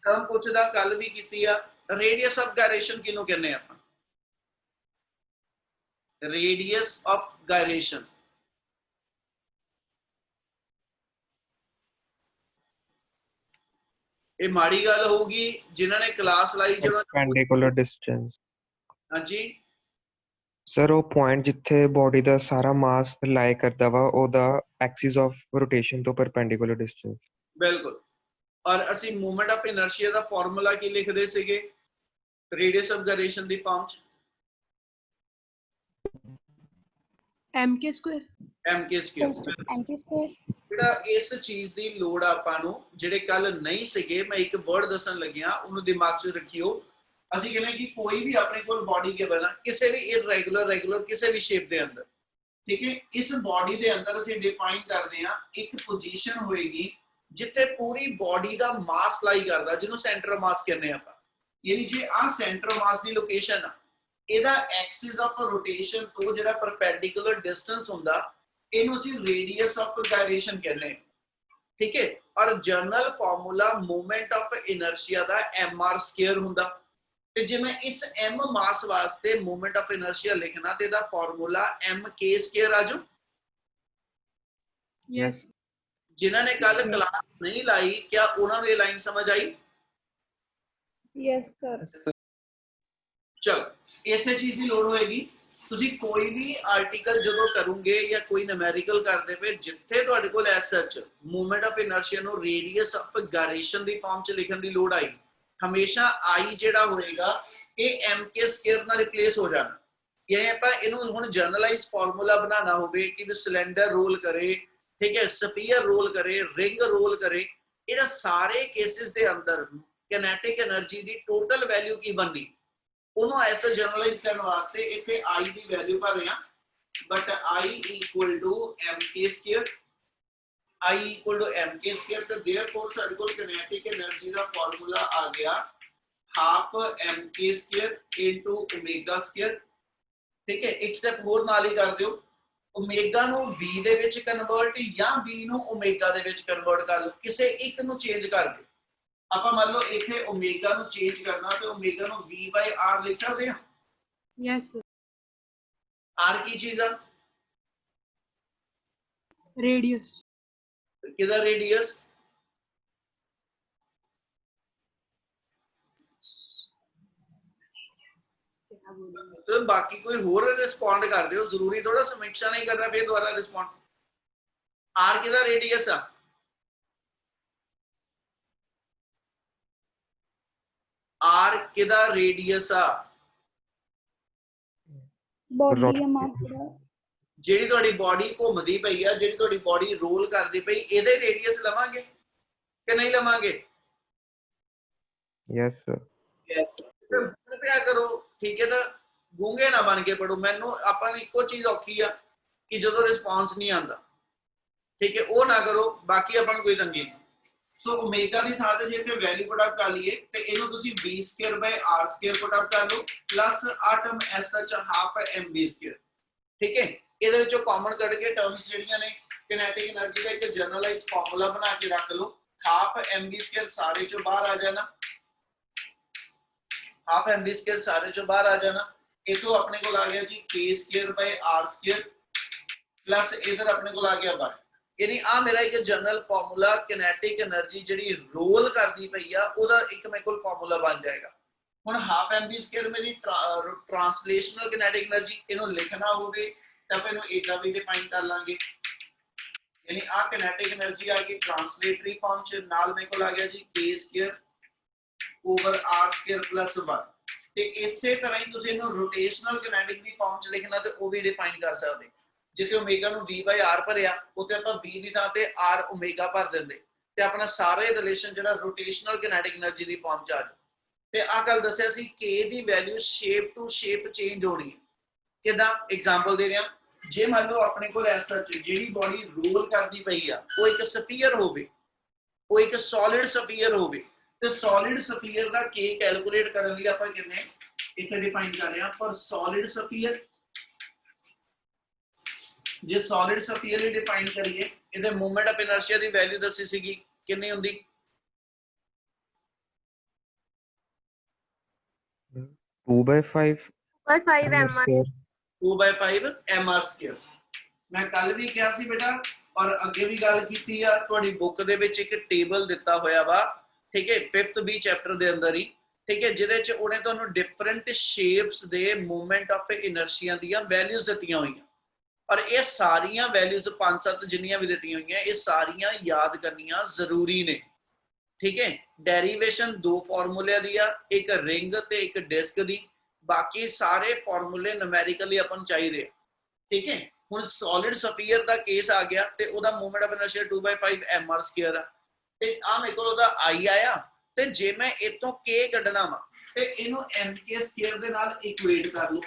हम ਪੁੱਛਦਾ ਕੱਲ ਵੀ ਕੀਤੀ ਆ ਰੇਡੀਅਸ ਆਫ ਗਾਇਰੇਸ਼ਨ ਕਿਹਨੂੰ ਕਹਿੰਦੇ ਆਪਾਂ? ਰੇਡੀਅਸ ਆਫ ਗਾਇਰੇਸ਼ਨ ਇਹ ਮਾੜੀ ਗੱਲ ਹੋਊਗੀ ਜਿਨ੍ਹਾਂ ਨੇ ਕਲਾਸ ਲਾਈ ਜਿਹੜਾ Perpendicular distance. ਹਾਂਜੀ ਸਰ ਉਹ ਪੁਆਇੰਟ ਜਿੱਥੇ ਬੋਡੀ ਦਾ ਸਾਰਾ ਮਾਸ ਲਾਈ ਕਰਦਾ ਵਾ ਉਹਦਾ ਐਕਸਿਸ ਆਫ ਰੋਟੇਸ਼ਨ ਤੋਂ ਪਰਪੈਂਡੀਕੂਲਰ ਡਿਸਟੈਂਸ. ਬਿਲਕੁਲ ਔਰ ਅਸੀਂ movement of inertia the formula ਕੀ ਲਿਖਦੇ ਸੀਗੇ ਰੇਡੀਅਸ ਆਫ ਗਾਇਰੇਸ਼ਨ ਦੀ ਫਾਰਮ ਚ mk square. mk ਸਕੁਅਰ ਜਿਹੜਾ ਇਸ ਚੀਜ਼ ਦੀ ਲੋੜ ਆ ਆਪਾਂ ਨੂੰ ਜਿਹੜੇ ਕੱਲ ਨਹੀਂ ਸੀਗੇ ਮੈਂ ਇੱਕ ਵਰਡ ਦੱਸਣ ਲੱਗਿਆ ਉਹਨੂੰ ਦਿਮਾਗ 'ਚ ਰੱਖਿਓ. ਅਸੀਂ ਕਹਿੰਦੇ ਕਿ ਕੋਈ ਵੀ ਆਪਣੇ ਕੋਲ ਬਾਡੀ ਕੇ ਬਣਾ ਕਿਸੇ ਵੀ ਇਰੈਗੂਲਰ ਰੈਗੂਲਰ ਕਿਸੇ ਵੀ ਸ਼ੇਪ ਦੇ ਅੰਦਰ ਠੀਕ ਹੈ ਇਸ ਬਾਡੀ ਦੇ ਅੰਦਰ ਅਸੀਂ ਡਿਫਾਈਨ ਕਰਦੇ ਆ ਇੱਕ ਪੋਜੀਸ਼ਨ ਹੋਏਗੀ ਜਿੱਥੇ ਪੂਰੀ ਬਾਡੀ ਦਾ ਮਾਸ ਲਾਈ ਕਰਦਾ ਜਿਹਨੂੰ ਸੈਂਟਰ ਮਾਸ ਕਹਿੰਦੇ ਆਪਾਂ ਯਾਨੀ ਜੇ ਆ ਸੈਂਟਰ ਮਾਸ ਦੀ ਲੋਕੇਸ਼ਨ ਆ ਇਹਦਾ ਐਕਸਿਸ ਆਫ ਰੋਟੇਸ਼ਨ ਤੋਂ ਜਿਹੜਾ ਪਰਪੈਂਡੀਕੂਲਰ ਡਿਸਟੈਂਸ ਹੁੰਦਾ ਇਹਨੂੰ ਅਸੀਂ ਰੇਡੀਅਸ ਆਫ ਗਾਇਰੇਸ਼ਨ ਕਹਿੰਦੇ ਠੀਕ ਹੈ ਔਰ general formula movement of inertia ਦਾ mr ਸਕੁਅਰ ਹੁੰਦਾ ਤੇ ਜੇ ਮੈਂ ਇਸ m ਮਾਸ ਵਾਸਤੇ ਮੂਵਮੈਂਟ ਆਫ ਇਨਰਸ਼ੀਆ ਲਿਖਣਾ ਤੇ ਇਹਦਾ ਫਾਰਮੂਲਾ mk ਸਕੁਅਰ ਆ ਜਾਓ. Yes. ਜਿਨ੍ਹਾਂ ਨੇ ਕੱਲ ਕਲਾਸ ਨਹੀਂ ਲਾਈ ਕਿਆ ਉਹਨਾਂ ਨੂੰ ਇਹ ਲਾਈਨ ਸਮਝ ਆਈ? Yes, sir. ਚਲੋ ਇਸੇ ਚੀਜ਼ ਦੀ ਲੋੜ ਹੋਏਗੀ ਤੁਸੀਂ ਕੋਈ ਵੀ ਆਰਟੀਕਲ ਜਦੋਂ ਕਰੋਗੇ ਜਾਂ ਕੋਈ ਨਿਊਮੈਰੀਕਲ ਕਰਦੇ ਪਏ ਜਿੱਥੇ ਤੁਹਾਡੇ ਕੋਲ ਐਸ ਸੱਚ ਮੂਵਮੈਂਟ ਆਫ ਇਨਰਸ਼ੀਆ ਨੂੰ ਰੇਡੀਅਸ ਆਫ ਗਾਇਰੇਸ਼ਨ ਦੀ ਫਾਰਮ 'ਚ ਲਿਖਣ ਦੀ ਲੋੜ ਆਈ ਹਮੇਸ਼ਾ i ਜਿਹੜਾ ਹੋਏਗਾ ਇਹ mk ਸਕੁਅਰ ਨਾਲ ਰਿਪਲੇਸ ਹੋ ਜਾਣਾ. ਇਹ ਆਪਾਂ ਇਹਨੂੰ ਹੁਣ ਜਨਰਲਾਈਜ਼ ਫਾਰਮੂਲਾ ਬਣਾਉਣਾ ਹੋਵੇ ਕਿ ਵੀ ਸਿਲੰਡਰ ਰੋਲ ਕਰੇ ਠੀਕ ਹੈ ਸਫੀਅਰ ਰੋਲ ਕਰੇ ਰਿੰਗ ਰੋਲ ਕਰੇ ਇਹਨਾਂ ਸਾਰੇ ਕੇਸਿਸ ਦੇ ਅੰਦਰ kinetic energy ਦੀ ਟੋਟਲ ਵੈਲਿਊ ਕੀ ਬਣਦੀ ਉਹਨੂੰ ਐਸਾ ਜਨਰਲਾਈਜ਼ ਕਰਨ ਵਾਸਤੇ ਇੱਥੇ i ਦੀ ਵੈਲਿਊ ਭਰ ਰਿਹਾ but i equal to mk square I equal to mk square तो therefore ਸਾਡੇ ਕੋਲ kinetic energy ਦਾ ਫਾਰਮੂਲਾ ਆ ਗਿਆ half mk square into omega square ਠੀਕ ਹੈ ਇੱਕ ਸਟੈਪ ਹੋਰ ਨਾਲ ਹੀ ਕਰ ਦਿਓ omega ਨੂੰ v ਦੇ ਵਿੱਚ ਕਨਵਰਟ ਜਾਂ v ਨੂੰ omega ਦੇ ਵਿੱਚ ਕਨਵਰਟ ਕਰ ਲਓ ਕਿਸੇ ਇੱਕ ਨੂੰ ਚੇਂਜ ਕਰ ਦਿਓ. ਆਪਾਂ ਮੰਨ ਲਓ ਇੱਥੇ omega ਨੂੰ ਚੇਂਜ ਕਰਨਾ ਤੇ omega ਨੂੰ v by r ਲਿਖ ਸਕਦੇ ਹਾਂ. Yes, sir. r ਕੀ ਚੀਜ਼ ਆ? Radius. ਕਿਹਦਾ ਰੇਡੀਅਸ? तो बाकी कोई होर रिस्पॉन्ड कर दियो जरूरी थोड़ा समीक्षा नहीं करना फिर दोबारा रिस्पॉन्ड. आर किदा रेडियस आ? आर किदा रेडियस आ? Body Rotate. ਜਾਂ ਮਾਸ ਜਿਹੜਾ ਜਿਹੜੀ ਤੁਹਾਡੀ ਬਾਡੀ ਘੁੰਮਦੀ ਪਈ ਆ, ਜਿਹੜੀ ਤੁਹਾਡੀ ਬਾਡੀ ਰੋਲ ਕਰਦੀ ਪਈ, ਇਹਦੇ ਰੇਡੀਅਸ ਲਵਾਂਗੇ ਕਿ ਨਹੀਂ ਲਵਾਂਗੇ? Yes, sir. ਫਿਰ ਪਿਆ ਕਰੋ, ਠੀਕ ਹੈ ਨਾ, ਗੂੰਗੇ ਨਾ ਬਣ ਕੇ ਪੜੋ। ਮੈਨੂੰ ਆਪਾਂ ਨੂੰ ਇੱਕੋ ਚੀਜ਼ ਔਖੀ ਆ ਕਿ ਜਦੋਂ ਰਿਸਪੌਂਸ ਨਹੀਂ ਆਉਂਦਾ, ਠੀਕ ਹੈ, ਉਹ ਨਾ ਕਰੋ, ਬਾਕੀ ਆਪਾਂ ਨੂੰ ਕੋਈ ਤੰਗੀ ਨਹੀਂ। ਸੋ ਓਮੇਗਾ ਦੀ ਥਾਂ ਤੇ ਜੇ ਫਿਰ ਵੈਲਿਊ ਪੁੱਟ ਅਪ ਕਰ ਲਈਏ ਤੇ ਇਹਨੂੰ ਤੁਸੀਂ v²/r² ਪੁੱਟ ਅਪ ਕਰ ਲਓ ਪਲੱਸ ਆ ਟਰਮ ਐਸ ਸੱਚ ਹਾਫ mv², ਠੀਕ ਹੈ। ਇਹਦੇ ਵਿੱਚੋਂ ਕਾਮਨ ਕੱਢ ਕੇ ਟਰਮਸ ਜਿਹੜੀਆਂ ਨੇ ਕਿਨੈਟਿਕ એનર્ਜੀ ਦਾ ਇੱਕ ਜਨਰਲਾਈਜ਼ ਫਾਰਮੂਲਾ ਬਣਾ ਕੇ ਰੱਖ ਲਓ। ਹਾਫ mv² ਸਾਰੇ ਚੋਂ ਬਾਹਰ ਆ ਜਾਣਾ, ਹਾਫ mv² ਸਾਰੇ ਚੋਂ ਬਾਹਰ ਆ ਜਾਣਾ। ਇਥੋਂ ਆਪਣੇ ਕੋਲ ਆ ਗਿਆ ਜੀ k²/r² ਪਲੱਸ ਇਧਰ ਆਪਣੇ ਕੋਲ ਆ ਗਿਆ 1। ਯਾਨੀ ਆ ਮੇਰਾ ਇੱਕ ਜਨਰਲ ਫਾਰਮੂਲਾ ਕਿਨੈਟਿਕ એનર્ਜੀ ਜਿਹੜੀ ਰੋਲ ਕਰਦੀ ਪਈ ਆ ਉਹਦਾ ਇੱਕ ਮੇਰੇ ਕੋਲ ਫਾਰਮੂਲਾ ਬਣ ਜਾਏਗਾ। ਹੁਣ ਹਾਫ mv² ਮੇਰੀ ਟ੍ਰਾਂਸਲੇਸ਼ਨਲ ਕਿਨੈਟਿਕ એનર્ਜੀ, ਇਹਨੂੰ ਲਿਖਣਾ ਹੋਵੇ ਤਾਂ ਆਪਾਂ ਇਹਨੂੰ ਇਦਾਂ ਵੀ ਡਿਫਾਈਨ ਕਰ ਲਾਂਗੇ। ਯਾਨੀ ਆ ਕਿਨੈਟਿਕ એનર્ਜੀ ਆ ਗਈ ਟ੍ਰਾਂਸਲੇਟਰੀ ਫਾਰਮ ਚ, ਨਾਲ ਮੇਰੇ ਕੋਲ ਆ ਗਿਆ ਜੀ k²/r² ਪਲੱਸ 1। ਤੇ ਇਸੇ ਤਰ੍ਹਾਂ ਹੀ ਤੁਸੀਂ ਇਹਨੂੰ ਰੋਟੇਸ਼ਨਲ ਕਿਨੈਟਿਕ ਦੀ ਫਾਰਮ ਚ ਲਿਖਣਾ ਤੇ ਉਹ ਵੀ ਡਿਫਾਈਨ ਕਰ ਸਕਦੇ। ਜਿੱਥੇ ਓਮੇਗਾ ਨੂੰ v/r ਭਰਿਆ ਉੱਥੇ ਆਪਾਂ v ਦੀ ਥਾਂ ਤੇ r ਓਮੇਗਾ ਭਰ ਦਿੰਦੇ ਤੇ ਆਪਣਾ ਸਾਰੇ ਰਿਲੇਸ਼ਨ ਜਿਹੜਾ ਰੋਟੇਸ਼ਨਲ ਕਿਨੈਟਿਕ એનર્ਜੀ ਦੀ ਫਾਰਮ ਚ ਆ ਜਾਏ। ਤੇ ਆ ਗੱਲ ਦੱਸਿਆ ਸੀ k ਦੀ value shape to shape change ਹੋਣੀ ਹੈ। ਕਿਦਾਂ? ਐਗਜ਼ਾਮਪਲ ਦੇ ਰਿਹਾ, ਜੇ ਮੰਨ ਲਓ ਆਪਣੇ ਕੋਲ ਐਸਾ ਜਿਹੜੀ ਬਾਡੀ ਰੋਲ ਕਰਦੀ ਪਈ ਆ ਉਹ ਇੱਕ ਸਫੀਅਰ ਹੋਵੇ, ਉਹ ਇੱਕ ਸੋਲਿਡ ਸਫੀਅਰ ਹੋਵੇ, ਤੇ ਸੋਲਿਡ ਸਫੀਅਰ ਦਾ k ਕੈਲਕੂਲੇਟ ਕਰਨ ਲਈ ਆਪਾਂ ਕਿੰਨੇ ਇੱਥੇ ਡਿਫਾਈਨ ਕਰ ਰਹੇ ਹਾਂ ਫॉर ਸੋਲਿਡ ਸਫੀਅਰ। ਜੇ ਸੋਲਿਡ ਸਫੀਅਰ ਲਈ ਡਿਫਾਈਨ ਕਰੀਏ, ਇਹਦੇ movement of inertia the value ਦੱਸੀ ਸੀਗੀ ਕਿੰਨੀ ਹੁੰਦੀ? 2/5 5 mr²। 2/5 mr²। ਮੈਂ ਕੱਲ ਵੀ ਕਿਹਾ ਸੀ ਬੇਟਾ ਔਰ ਅੱਗੇ ਵੀ ਗੱਲ ਕੀਤੀ ਆ, ਤੁਹਾਡੀ ਬੁੱਕ ਦੇ ਵਿੱਚ ਇੱਕ ਟੇਬਲ ਦਿੱਤਾ ਹੋਇਆ ਵਾ, ਠੀਕ ਹੈ, 5th B ਚੈਪਟਰ ਦੇ ਅੰਦਰ ਹੀ, ਠੀਕ ਹੈ, ਜਿਹਦੇ ਚ ਉਹਨੇ ਤੁਹਾਨੂੰ ਡਿਫਰੈਂਟ ਸ਼ੇਪਸ ਦੇ ਮੂਵਮੈਂਟ ਆਫ ਇਨਰਸ਼ੀਆ ਦੀਆਂ ਵੈਲਿਊਜ਼ ਦਿੱਤੀਆਂ ਹੋਈਆਂ। ਔਰ ਇਹ ਸਾਰੀਆਂ ਵੈਲਿਊਜ਼ 5-7 ਜਿੰਨੀਆਂ ਵੀ ਦਿੱਤੀਆਂ ਹੋਈਆਂ ਇਹ ਸਾਰੀਆਂ ਯਾਦ ਕਰਨੀਆਂ ਜ਼ਰੂਰੀ ਨੇ, ਠੀਕ ਹੈ। ਡੈਰੀਵੇਸ਼ਨ 2 ਫਾਰਮੂਲਿਆਂ ਦੀ ਆ, ਇੱਕ ਰਿੰਗ ਤੇ ਇੱਕ ਡਿਸਕ ਦੀ, ਬਾਕੀ ਸਾਰੇ ਫਾਰਮੂਲੇ ਨਿਊਮੈਰੀਕਲੀ ਆਪਾਂ ਨੂੰ ਚਾਹੀਦੇ, ਠੀਕ ਹੈ। ਹੁਣ ਸੋਲਿਡ ਸਫੀਅਰ ਦਾ ਕੇਸ ਆ ਗਿਆ ਤੇ ਉਹਦਾ ਮੂਵਮੈਂਟ ਆਫ ਇਨਰਸ਼ੀਆ 2/5 mr² ਆ, ਤੇ ਆ ਮੇਰੇ ਕੋਲ ਉਹਦਾ i ਆਇਆ, ਤੇ ਜੇ ਮੈਂ ਇਤੋਂ k ਕੱਢਣਾ ਵਾ ਤੇ ਇਹਨੂੰ mk² ਦੇ ਨਾਲ ਇਕੁਏਟ ਕਰ ਲਓ,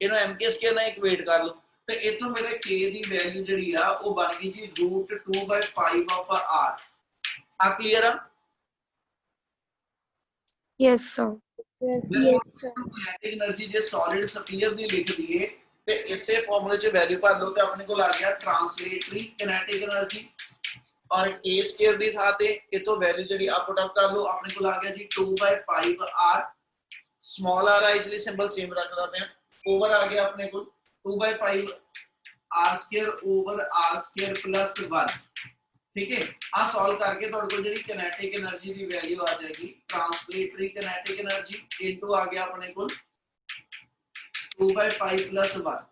ਇਹਨੂੰ mk² ਨਾਲ ਇਕੁਏਟ ਕਰ ਲਓ, ਤੇ ਇਥੋਂ ਮੇਰੇ k ਦੀ ਵੈਲਿਊ ਜਿਹੜੀ ਆ ਉਹ ਬਣ ਗਈ ਜੀ √2/5 ਆਫ r। ਆ ਕਲੀਅਰ ਆ? Yes, sir. ਕਿਨੈਟਿਕ એનર્ਜੀ ਜੇ ਸੋਲਿਡ ਸਫੀਅਰ ਦੀ ਲਿਖ ਦਈਏ ਤੇ ਇਸੇ ਫਾਰਮੂਲੇ 'ਚ ਵੈਲਿਊ ਭਰ ਲਓ ਤੇ ਆਪਣੇ ਕੋਲ ਆ ਗਿਆ ਟ੍ਰਾਂਸਲੇਟਰੀ ਕਿਨੈਟਿਕ એનર્ਜੀ, ਔਰ k² ਦੀ ਥਾਂ ਤੇ ਇਥੋਂ ਵੈਲਿਊ ਜਿਹੜੀ ਆ ਪੁੱਟ ਅਪ ਕਰ ਲਓ, ਆਪਣੇ ਕੋਲ ਆ ਗਿਆ ਜੀ 2/5 r, ਸਮਾਲ r ਆ ਇਸ ਲਈ ਸਿੰਬਲ ਸੇਮ ਰੱਖਦਾ ਪਿਆ, ਓਵਰ ਆ ਗਿਆ ਆਪਣੇ ਕੋਲ 2/5 r² ਓਵਰ r² ਪਲੱਸ 1, ठीक है। आ सॉल्व करके ਤੁਹਾਡੇ ਕੋਲ ਜਿਹੜੀ kinetic energy ਦੀ ਵੈਲਿਊ ਆ ਜਾਏਗੀ ट्रांसलेटरी kinetic energy इनटू ਆ ਗਿਆ ਆਪਣੇ ਕੋਲ 2/5 + 1।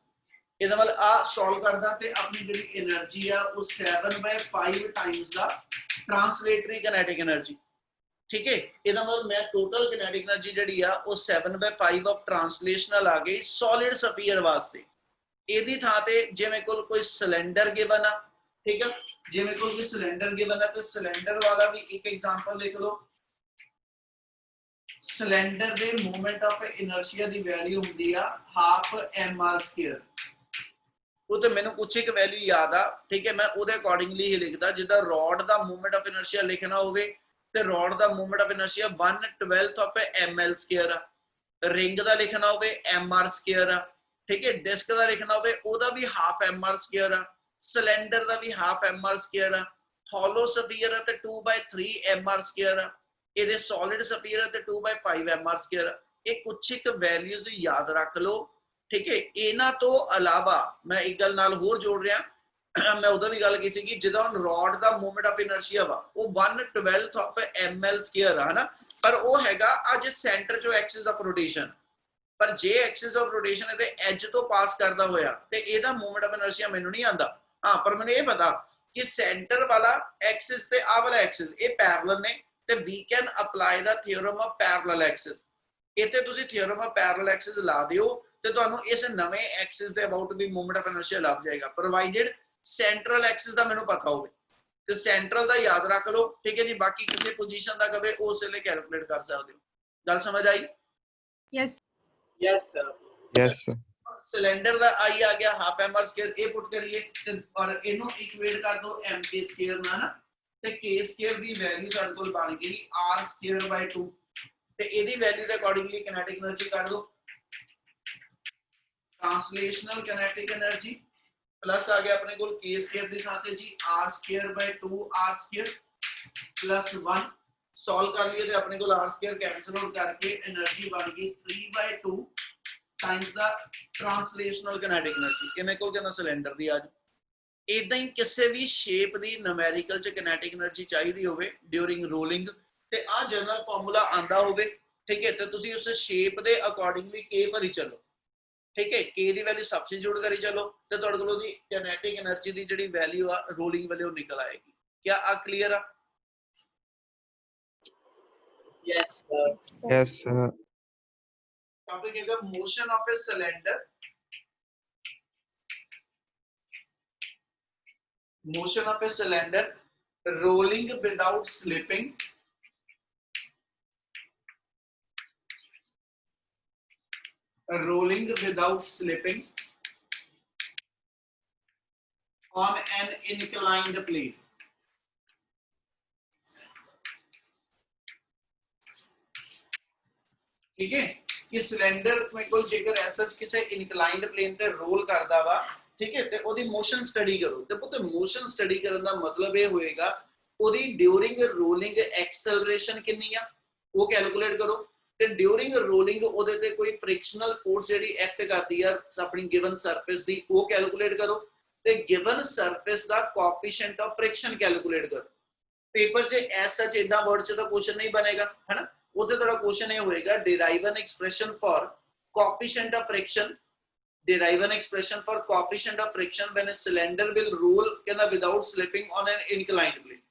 ਇਹਦਾ ਮਤਲਬ ਆ ਸੋਲਵ ਕਰਦਾ ਤੇ ਆਪਣੀ ਜਿਹੜੀ એનર્ਜੀ ਆ ਉਹ 7/5 ਟਾਈਮਸ ਦਾ ट्रांसलेटरी kinetic energy, ठीक है। ਇਹਦਾ ਮਤਲਬ ਮੈਂ ਟੋਟਲ kinetic energy ਜਿਹੜੀ ਆ ਉਹ 7/5 ਆਫ ਟ੍ਰਾਂਸਲੇਸ਼ਨਲ ਆ ਗਈ ਸੋਲਿਡ ਸਫੀਅਰ ਵਾਸਤੇ। ਇਹਦੀ ਥਾਂ ਤੇ ਜੇ ਮੇਰੇ ਕੋਲ ਕੋਈ ਸਿਲੰਡਰ ਗਿਵਨ ਆ, ठीक है, जे मेरे को कोई सिलेंडर गिवन है तो सिलेंडर वाला भी एक एग्जांपल लिख लो। सिलेंडर दे मूवमेंट ऑफ इनर्शिया दी वैल्यू हुंदी आ हाफ mr²। वो तो मैंने कुछ एक वैल्यू याद आ, ठीक है, मैं ओदे अकॉर्डिंगली ही लिखदा। जिदा रॉड दा मूवमेंट ऑफ इनर्शिया लिखना होवे ते रॉड दा movement of inertia 1/12 of ml² आ, रिंग दा लिखना होवे mr² आ, ठीक है, डिस्क दा लिखना होवे ओदा भी हाफ mr² आ, सिलेंडर का भी हाफ mr² आ, हॉलो सफीयर है 2/3 mr² आ, ਇਹਦੇ सॉलिड सफीयर है 2/5 mr² आ। ਇਹ ਕੁਝ ਇੱਕ ਵੈਲਿਊਜ਼ ਯਾਦ ਰੱਖ ਲਓ, ਠੀਕ ਹੈ। ਇਹਨਾਂ ਤੋਂ ਇਲਾਵਾ ਮੈਂ ਇੱਕ ਗੱਲ ਨਾਲ ਹੋਰ ਜੋੜ ਰਿਹਾ, ਮੈਂ ਉਦੋਂ ਵੀ ਗੱਲ ਕੀਤੀ ਕਿ ਜਦੋਂ ਰੋਡ ਦਾ ਮੂਵਮੈਂਟ ਆਫ ਇਨਰਸ਼ੀਆ ਵਾ ਉਹ 1/12 ਆਫ ml² ਆ, ਹਨਾ, ਪਰ ਉਹ ਹੈਗਾ ਅੱਜ ਸੈਂਟਰ ਚੋਂ ਐਕਸਿਸ ਆਫ ਰੋਟੇਸ਼ਨ। ਪਰ ਜੇ ਐਕਸਿਸ ਆਫ ਰੋਟੇਸ਼ਨ ਇਹਦੇ ਐਜ ਤੋਂ ਪਾਸ ਕਰਦਾ ਹੋਇਆ ਤੇ ਇਹਦਾ ਮੂਵਮੈਂਟ ਆਫ ਇਨਰਸ਼ੀਆ ਮੈਨੂੰ ਨਹੀਂ ਆਂਦਾ। हाँ, पर मैंने ये पता कि सेंटर वाला एक्सिस ते आ वाला एक्सिस ये पैरेलल ने ते we can apply the theorem of parallel axis. इथे तुसी थ्योरम ऑफ पैरेलल एक्सिस ला दियो ਤੇ ਤੁਹਾਨੂੰ ਇਸ ਨਵੇਂ ਐਕਸਿਸ ਦੇ ਅਬਾਊਟ ਵੀ ਮੂਵਮੈਂਟ ਆਫ ਇਨਰਸ਼ੀਆ ਲੱਭ ਜਾਏਗਾ, ਪ੍ਰੋਵਾਈਡਡ ਸੈਂਟਰਲ ਐਕਸਿਸ ਦਾ ਮੈਨੂੰ ਪਤਾ ਹੋਵੇ। ਤੇ ਸੈਂਟਰਲ ਦਾ ਯਾਦ ਰੱਖ ਲਓ, ਠੀਕ ਹੈ ਜੀ। ਬਾਕੀ ਕਿਸੇ ਪੋਜੀਸ਼ਨ ਦਾ ਕਵੇ ਉਸ ਵੇਲੇ ਕੈਲਕੂਲੇਟ ਕਰ ਸਕਦੇ ਹੋ। ਗੱਲ ਸਮਝ ਆਈ? Yes. Yes, sir. ਸਿਲੰਡਰ ਦਾ ਆਈ ਆ ਗਿਆ ਹਾਫ mr ਸਕੁਅਰ, ਇਹ ਪੁੱਟ ਕਰੀਏ ਤੇ ਔਰ ਇਹਨੂੰ ਇਕੁਏਟ ਕਰ ਦੋ mk ਸਕੁਅਰ ਨਾਲ ਨਾ, ਤੇ k ਸਕੁਅਰ ਦੀ ਵੈਲਿਊ ਸਾਡੇ ਕੋਲ ਬਣ ਗਈ r ਸਕੁਅਰ ਬਾਈ 2, ਤੇ ਇਹਦੀ ਵੈਲਿਊ ਦੇ ਅਕੋਰਡਿੰਗਲੀ ਕਿਨੈਟਿਕ એનર્ਜੀ ਕੱਢ ਲਓ। ट्रांसलेशनल किनेटिक एनर्जी प्लस आ गया अपने को k स्क्वायर ਦੀ ਥਾਂ ਤੇ ਜੀ r square by 2 r square plus 1 solve कर लिए थे अपने को r स्क्वायर कैंसिल आउट करके एनर्जी बन गई 3 by 2 times the translational kinetic energy किने को कहना सिलेंडर ਦੀ आज ਇਦਾਂ ਹੀ ਕਿਸੇ ਵੀ ਸ਼ੇਪ ਦੀ ਨੂਮੈਰੀਕਲ ਚ ਕਿਨੈਟਿਕ એનર્ਜੀ ਚਾਹੀਦੀ ਹੋਵੇ ਡਿਊਰਿੰਗ ਰੋਲਿੰਗ ਤੇ ਆ ਜਨਰਲ ਫਾਰਮੂਲਾ ਆਂਦਾ ਹੋਵੇ, ਠੀਕ ਹੈ, ਤੇ ਤੁਸੀਂ ਉਸ ਸ਼ੇਪ ਦੇ ਅਕੋਰਡਿੰਗਲੀ k ਭਰੀ ਚੱਲੋ, ठीक है, k ਦੀ ਵੈਲਿਊ ਸਬਸਟੀਟਿਊਟ ਕਰੀ ਚਲੋ ਤੇ ਤੁਹਾਡੇ ਕੋਲ ਉਹਦੀ ਕਿਨੈਟਿਕ એનર્ਜੀ ਦੀ ਜਿਹੜੀ ਵੈਲਿਊ ਆ ਰੋਲਿੰਗ ਵੇਲੇ ਉਹ ਨਿਕਲ ਆਏਗੀ। ਕੀ ਆ ਕਲੀਅਰ ਆ? Yes, Yes, sir. टॉपिक है motion of a cylinder, motion of a cylinder rolling without slipping, rolling without slipping on an inclined plane. ठीक है कि सिलेंडर में कोई जेकर ऐसा किसी इनक्लाइंड प्लेन ते रोल करदा वा, ठीक है, ते ओदी मोशन स्टडी करो। ते पुੱਤ मोशन स्टडी ਕਰਨ ਦਾ ਮਤਲਬ ਇਹ ਹੋਏਗਾ ਉਹਦੀ ਡਿਊਰਿੰਗ ਰੋਲਿੰਗ ਐਕਸਲਰੇਸ਼ਨ ਕਿੰਨੀ ਆ ਉਹ ਕੈਲਕੂਲੇਟ ਕਰੋ, ਤੇ ਡਿਊਰਿੰਗ ਰੋਲਿੰਗ ਉਹਦੇ ਤੇ ਕੋਈ ਫ੍ਰਿਕਸ਼ਨਲ ਫੋਰਸ ਜਿਹੜੀ ਐਕਟ ਕਰਦੀ ਆ ਆਪਣੀ ਗਿਵਨ ਸਰਫੇਸ ਦੀ ਉਹ ਕੈਲਕੂਲੇਟ ਕਰੋ, ਤੇ given surface the coefficient of friction calculate ਕਰੋ। पेपर से एज सच इदा वर्ड से तो क्वेश्चन नहीं बनेगा, है ना, उधर थोड़ा क्वेश्चन ये होएगा derive an expression for coefficient of friction, derive an expression for coefficient of friction when a cylinder will roll कहना without slipping on an inclined plane।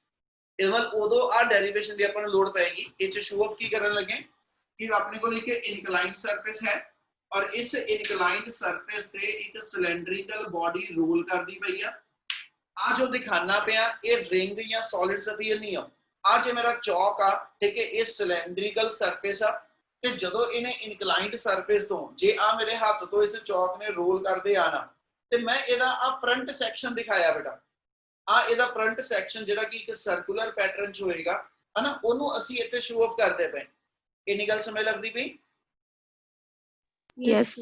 इस वाल ओदो आ डेरिवेशन दी अपन लोड पाएगी, ये च शो ऑफ की करने लगे कि अपने को एक इंक्लाइंड सरफेस है और इस इंक्लाइंड सरफेस पे एक सिलेंड्रिकल बॉडी रोल करदी पई है। आ जो दिखाना पिया ये रिंग या सॉलिड स्फीयर नहीं आ, आज मेरा चौक आ, ठीक है, ये सिलेंड्रिकल सरफेस आ, ते जदों इन्हें इनक्लाइंड सरफेस तो जे आ मेरे हाथ तो इस चौक ने रोल करते आना ते मैं इहदा आ फ्रंट सैक्शन दिखाया बेटा, आ इहदा फ्रंट सैक्शन जिहड़ा कि एक सर्कुलर पैटर्न च होएगा, है ना, ओनू असी इत्थे शो ऑफ करदे पए। इन्नी गल समझ लगदी पई? Yes.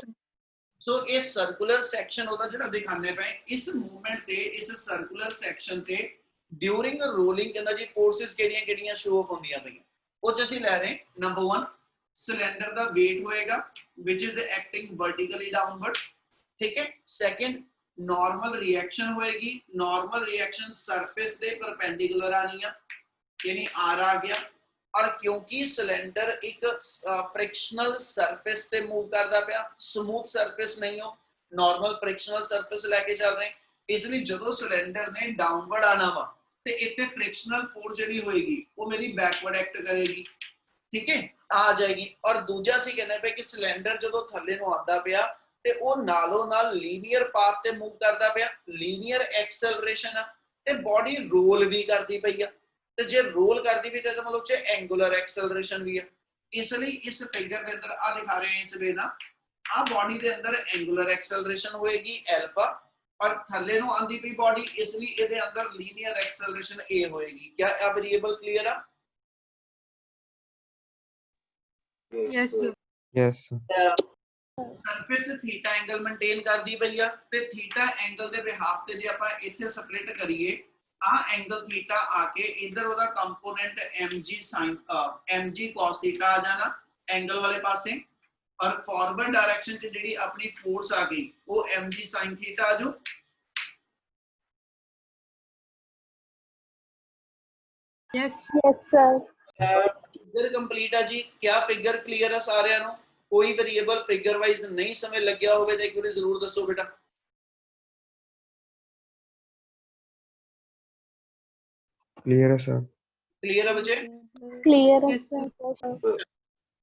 सो ये सर्कुलर सैक्शन होता जिहड़ा दिखाने पे इस मूवमेंट ते इस सर्कुलर सैक्शन ते ड्यूरिंग रोलिंग कहंदा जी फोर्सेस केड़ियां-केड़ियां शो ऑफ होंदियां पईयां ਉਹ ਚ ਅਸੀਂ ਲੈ ਰਹੇ नंबर 1 सिलेंडर ਦਾ weight ਹੋਏਗਾ which is acting vertically downward, ठीक है। सेकंड नॉर्मल रिएक्शन होएगी, नॉर्मल रिएक्शन सरफेस दे परपेंडिकुलर आनी है यानी आर आ गया, और क्योंकि सिलेंडर एक फ्रिक्शनल सरफेस ते मूव करदा पिया, स्मूथ सरफेस नहीं हो, नॉर्मल फ्रिक्शनल सरफेस लेके चल रहे, इसलिए जदों सिलेंडर ने डाउनवर्ड आना वा ते इत्थे फ्रिक्शनल फोर्स जेडी होएगी वो मेरी बैकवर्ड एक्ट करेगी, ठीक है, आ जाएगी। और दूजा सी कहने पे कि सिलेंडर जदों थल्ले नु आंदा पिया ते ओ नालों नाल लीनियर पाथ ते मूव करदा पिया, लीनियर एक्सेलरेशन है ते बॉडी रोल भी करदी पई है, ਤੇ ਜੇ ਰੋਲ ਕਰਦੀ ਵੀ ਤੇ ਇਹਦਾ ਮਤਲਬ ਚ ਐਂਗੂਲਰ ਐਕਸਲਰੇਸ਼ਨ ਵੀ ਹੈ। ਇਸ ਲਈ ਇਸ ਫਿਗਰ ਦੇ ਅੰਦਰ ਆ ਦਿਖਾ ਰਹੇ ਹਾਂ ਇਸ ਵੇ ਨਾ ਆ ਬੋਡੀ ਦੇ ਅੰਦਰ ਐਂਗੂਲਰ ਐਕਸਲਰੇਸ਼ਨ ਹੋਏਗੀ ਐਲਫਾ, ਔਰ ਥੱਲੇ ਨੂੰ ਆਂਦੀ ਪਈ ਬੋਡੀ, ਇਸ ਲਈ ਇਹਦੇ ਅੰਦਰ ਲੀਨੀਅਰ ਐਕਸਲਰੇਸ਼ਨ ਏ ਹੋਏਗੀ। क्या ਆ वेरिएबल क्लियर ਆ? Yes, sir. Yes, sir. Surface theta angle maintain ਕਰਦੀ ਪਈ ਆ ਤੇ ਥੀਟਾ ਐਂਗਲ ਦੇ ਬਿਹਾਫ ਤੇ ਜੇ ਆਪਾਂ ਇੱਥੇ ਸਪਲਿਟ ਕਰੀਏ आ एंगल थीटा आके इधर ओदा component mg sin mg cos theta आ जाना एंगल वाले पासे, और फॉरवर्ड डायरेक्शन च जेडी अपनी फोर्स आ गई वो mg sin थीटा आ जो। Yes. yes sir, figure complete है जी। क्या फिगर क्लियर है सारियां नु? कोई वेरिएबल फिगर वाइज नहीं समझ लग्या होवे ते एक बार जरूर दसो बेटा। Clear है, sir. क्लियर है बच्चे? clear है Yes, sir, sir.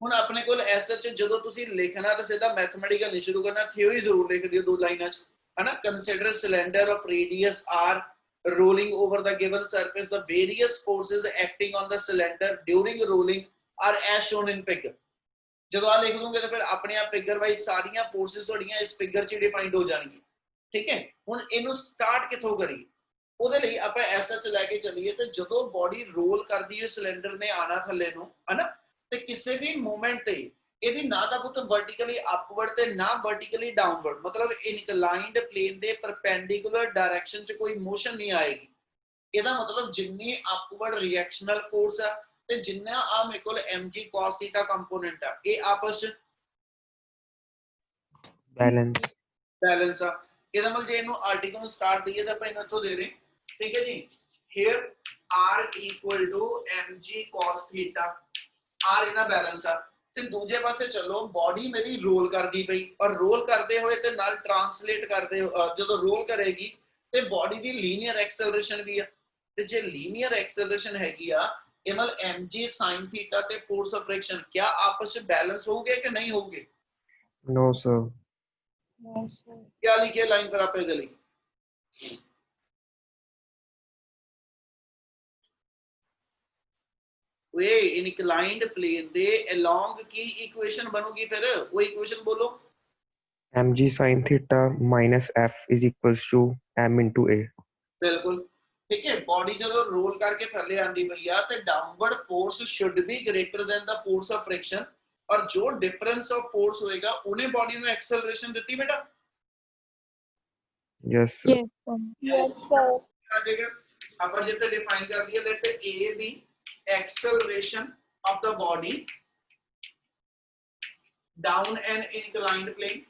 ਹੁਣ ਆਪਣੇ ਕੋਲ ਐਸਐਚ ਜਦੋਂ ਤੁਸੀਂ ਲਿਖਣਾ ਤਾਂ ਸਿੱਧਾ ਮੈਥਮੈਟੀਕਲ ਨਹੀਂ ਸ਼ੁਰੂ ਕਰਨਾ, ਥਿਉਰੀ ਜ਼ਰੂਰ ਲਿਖ ਦਿਓ 2 ਲਾਈਨਾਂ 'ਚ, ਹਨਾ। Consider cylinder of radius r rolling over the given surface, the various forces acting on the cylinder during rolling are as shown in figure। ਜਦੋਂ ਆ ਲਿਖ ਦੂੰਗੇ ਤਾਂ ਫਿਰ ਆਪਣੇ ਆਪ ਫਿਗਰ ਵਾਈਜ਼ ਸਾਰੀਆਂ ਫੋਰਸਸ ਤੁਹਾਡੀਆਂ ਇਸ ਫਿਗਰ 'ਚ ਡਿਫਾਈਨਡ ਹੋ ਜਾਣਗੀਆਂ, ਠੀਕ ਹੈ। ਹੁਣ ਇਹਨੂੰ ਸਟਾਰਟ ਕਿੱਥੋਂ ਕਰੀਏ? ਉਹਦੇ ਲਈ ਆਪਾਂ ਐਸਐਚ ਲੈ ਕੇ ਚੱਲੀਏ ਤੇ ਜਦੋਂ ਬੋਡੀ ਰੋਲ ਕਰਦੀ ਹੈ ਸਿਲੰਡਰ ਨੇ ਆਣਾ ਥੱਲੇ ਨੂੰ, ਹਨਾ, ਤੇ ਕਿਸੇ ਵੀ ਮੂਵਮੈਂਟ ਤੇ ਇਹਦੀ ਨਾ ਤਾਂ ਪੁੱਤ ਵਰਟੀਕਲੀ ਅਪਵਰਡ ਤੇ ਨਾ ਵਰਟੀਕਲੀ ਡਾਊਨਵਰਡ, ਮਤਲਬ ਇਨਕਲਾਈਨਡ ਪਲੇਨ ਦੇ ਪਰਪੈਂਡੀਕੂਲਰ ਡਾਇਰੈਕਸ਼ਨ 'ਚ ਕੋਈ ਮੋਸ਼ਨ ਨਹੀਂ ਆਏਗੀ। ਇਹਦਾ ਮਤਲਬ ਜਿੰਨੀ ਅਪਵਰਡ ਰਿਐਕਸ਼ਨਲ ਫੋਰਸ ਆ ਤੇ ਜਿੰਨਾ ਆ ਮੇਰੇ ਕੋਲ mg cos θ ਕੰਪੋਨੈਂਟ ਆ, ਇਹ ਆਪਸ 'ਚ बैलेंस आ। ਇਹਦਾ ਮਤਲਬ ਜੇ ਇਹਨੂੰ ਆਰਟੀਕਲ ਨੂੰ ਸਟਾਰਟ ਦਈਏ ਤਾਂ ਆਪਾਂ ਇਹਨਾਂ ਤੋਂ ਦੇ ਰਹੇ, ਠੀਕ ਹੈ ਜੀ। here r equal to mg cos θ, r ਇਹਨਾਂ ਬੈਲੈਂਸ ਆ। ਤੇ ਦੂਜੇ ਪਾਸੇ ਚਲੋ ਬੋਡੀ ਮੇਰੀ ਰੋਲ ਕਰਦੀ ਪਈ, ਔਰ ਰੋਲ ਕਰਦੇ ਹੋਏ ਤੇ ਨਾਲ ਟ੍ਰਾਂਸਲੇਟ ਕਰਦੇ ਜਦੋਂ ਰੋਲ ਕਰੇਗੀ ਤੇ ਬੋਡੀ ਦੀ ਲੀਨੀਅਰ ਐਕਸਲਰੇਸ਼ਨ ਵੀ ਆ। ਤੇ ਜੇ ਲੀਨੀਅਰ ਐਕਸਲਰੇਸ਼ਨ ਹੈਗੀ ਆ, ਇਹ ਮਤਲਬ mg sin θ ਤੇ ਫੋਰਸ ਆਫ ਫ੍ਰਿਕਸ਼ਨ क्या आपस में बैलेंस होंगे कि नहीं होंगे? No, sir. क्या लिखे लाइन पर आप गली? वे इनक्लाइंड प्लेन दे अलोंग की इक्वेशन बनूगी, फिर वो इक्वेशन बोलो। mg sin theta minus f is equals to m into a। बिल्कुल ठीक है। बॉडी जो रोल करके थले आंदी पई आ ते downward force should be greater than the force of friction, और जो डिफरेंस ऑफ फोर्स होएगा उन्हें बॉडी में एक्सेलरेशन देती बेटा। Yes, sir. Yes, sir. आ जाएगा अपन जितने डिफाइन कर दिया, let a be acceleration of the body down an inclined plane,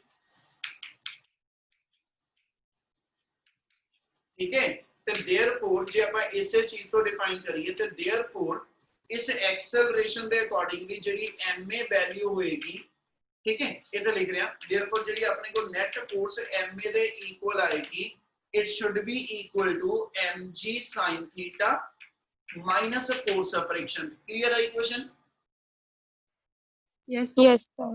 ठीक है। ਤੇ देयरफॉर जे ਆਪਾਂ ਇਸੇ ਚੀਜ਼ ਤੋਂ ਡਿਫਾਈਨ ਕਰੀਏ ਤੇ देयरफॉर ਇਸ ਐਕਸਲਰੇਸ਼ਨ ਦੇ ਅਕੋਰਡਿੰਗਲੀ ਜਿਹੜੀ ma ਵੈਲਿਊ ਹੋਏਗੀ, ਠੀਕ ਹੈ, ਇਹਦੇ ਲਿਖ ਰਿਹਾ देयरफॉर ਜਿਹੜੀ ਆਪਣੇ ਕੋਲ ਨੈਟ ਫੋਰਸ ma ਦੇ ਇਕੁਅਲ ਆਏਗੀ, it should be equal to mg sin theta minus force of friction। clear है इक्वेशन? Yes, sir.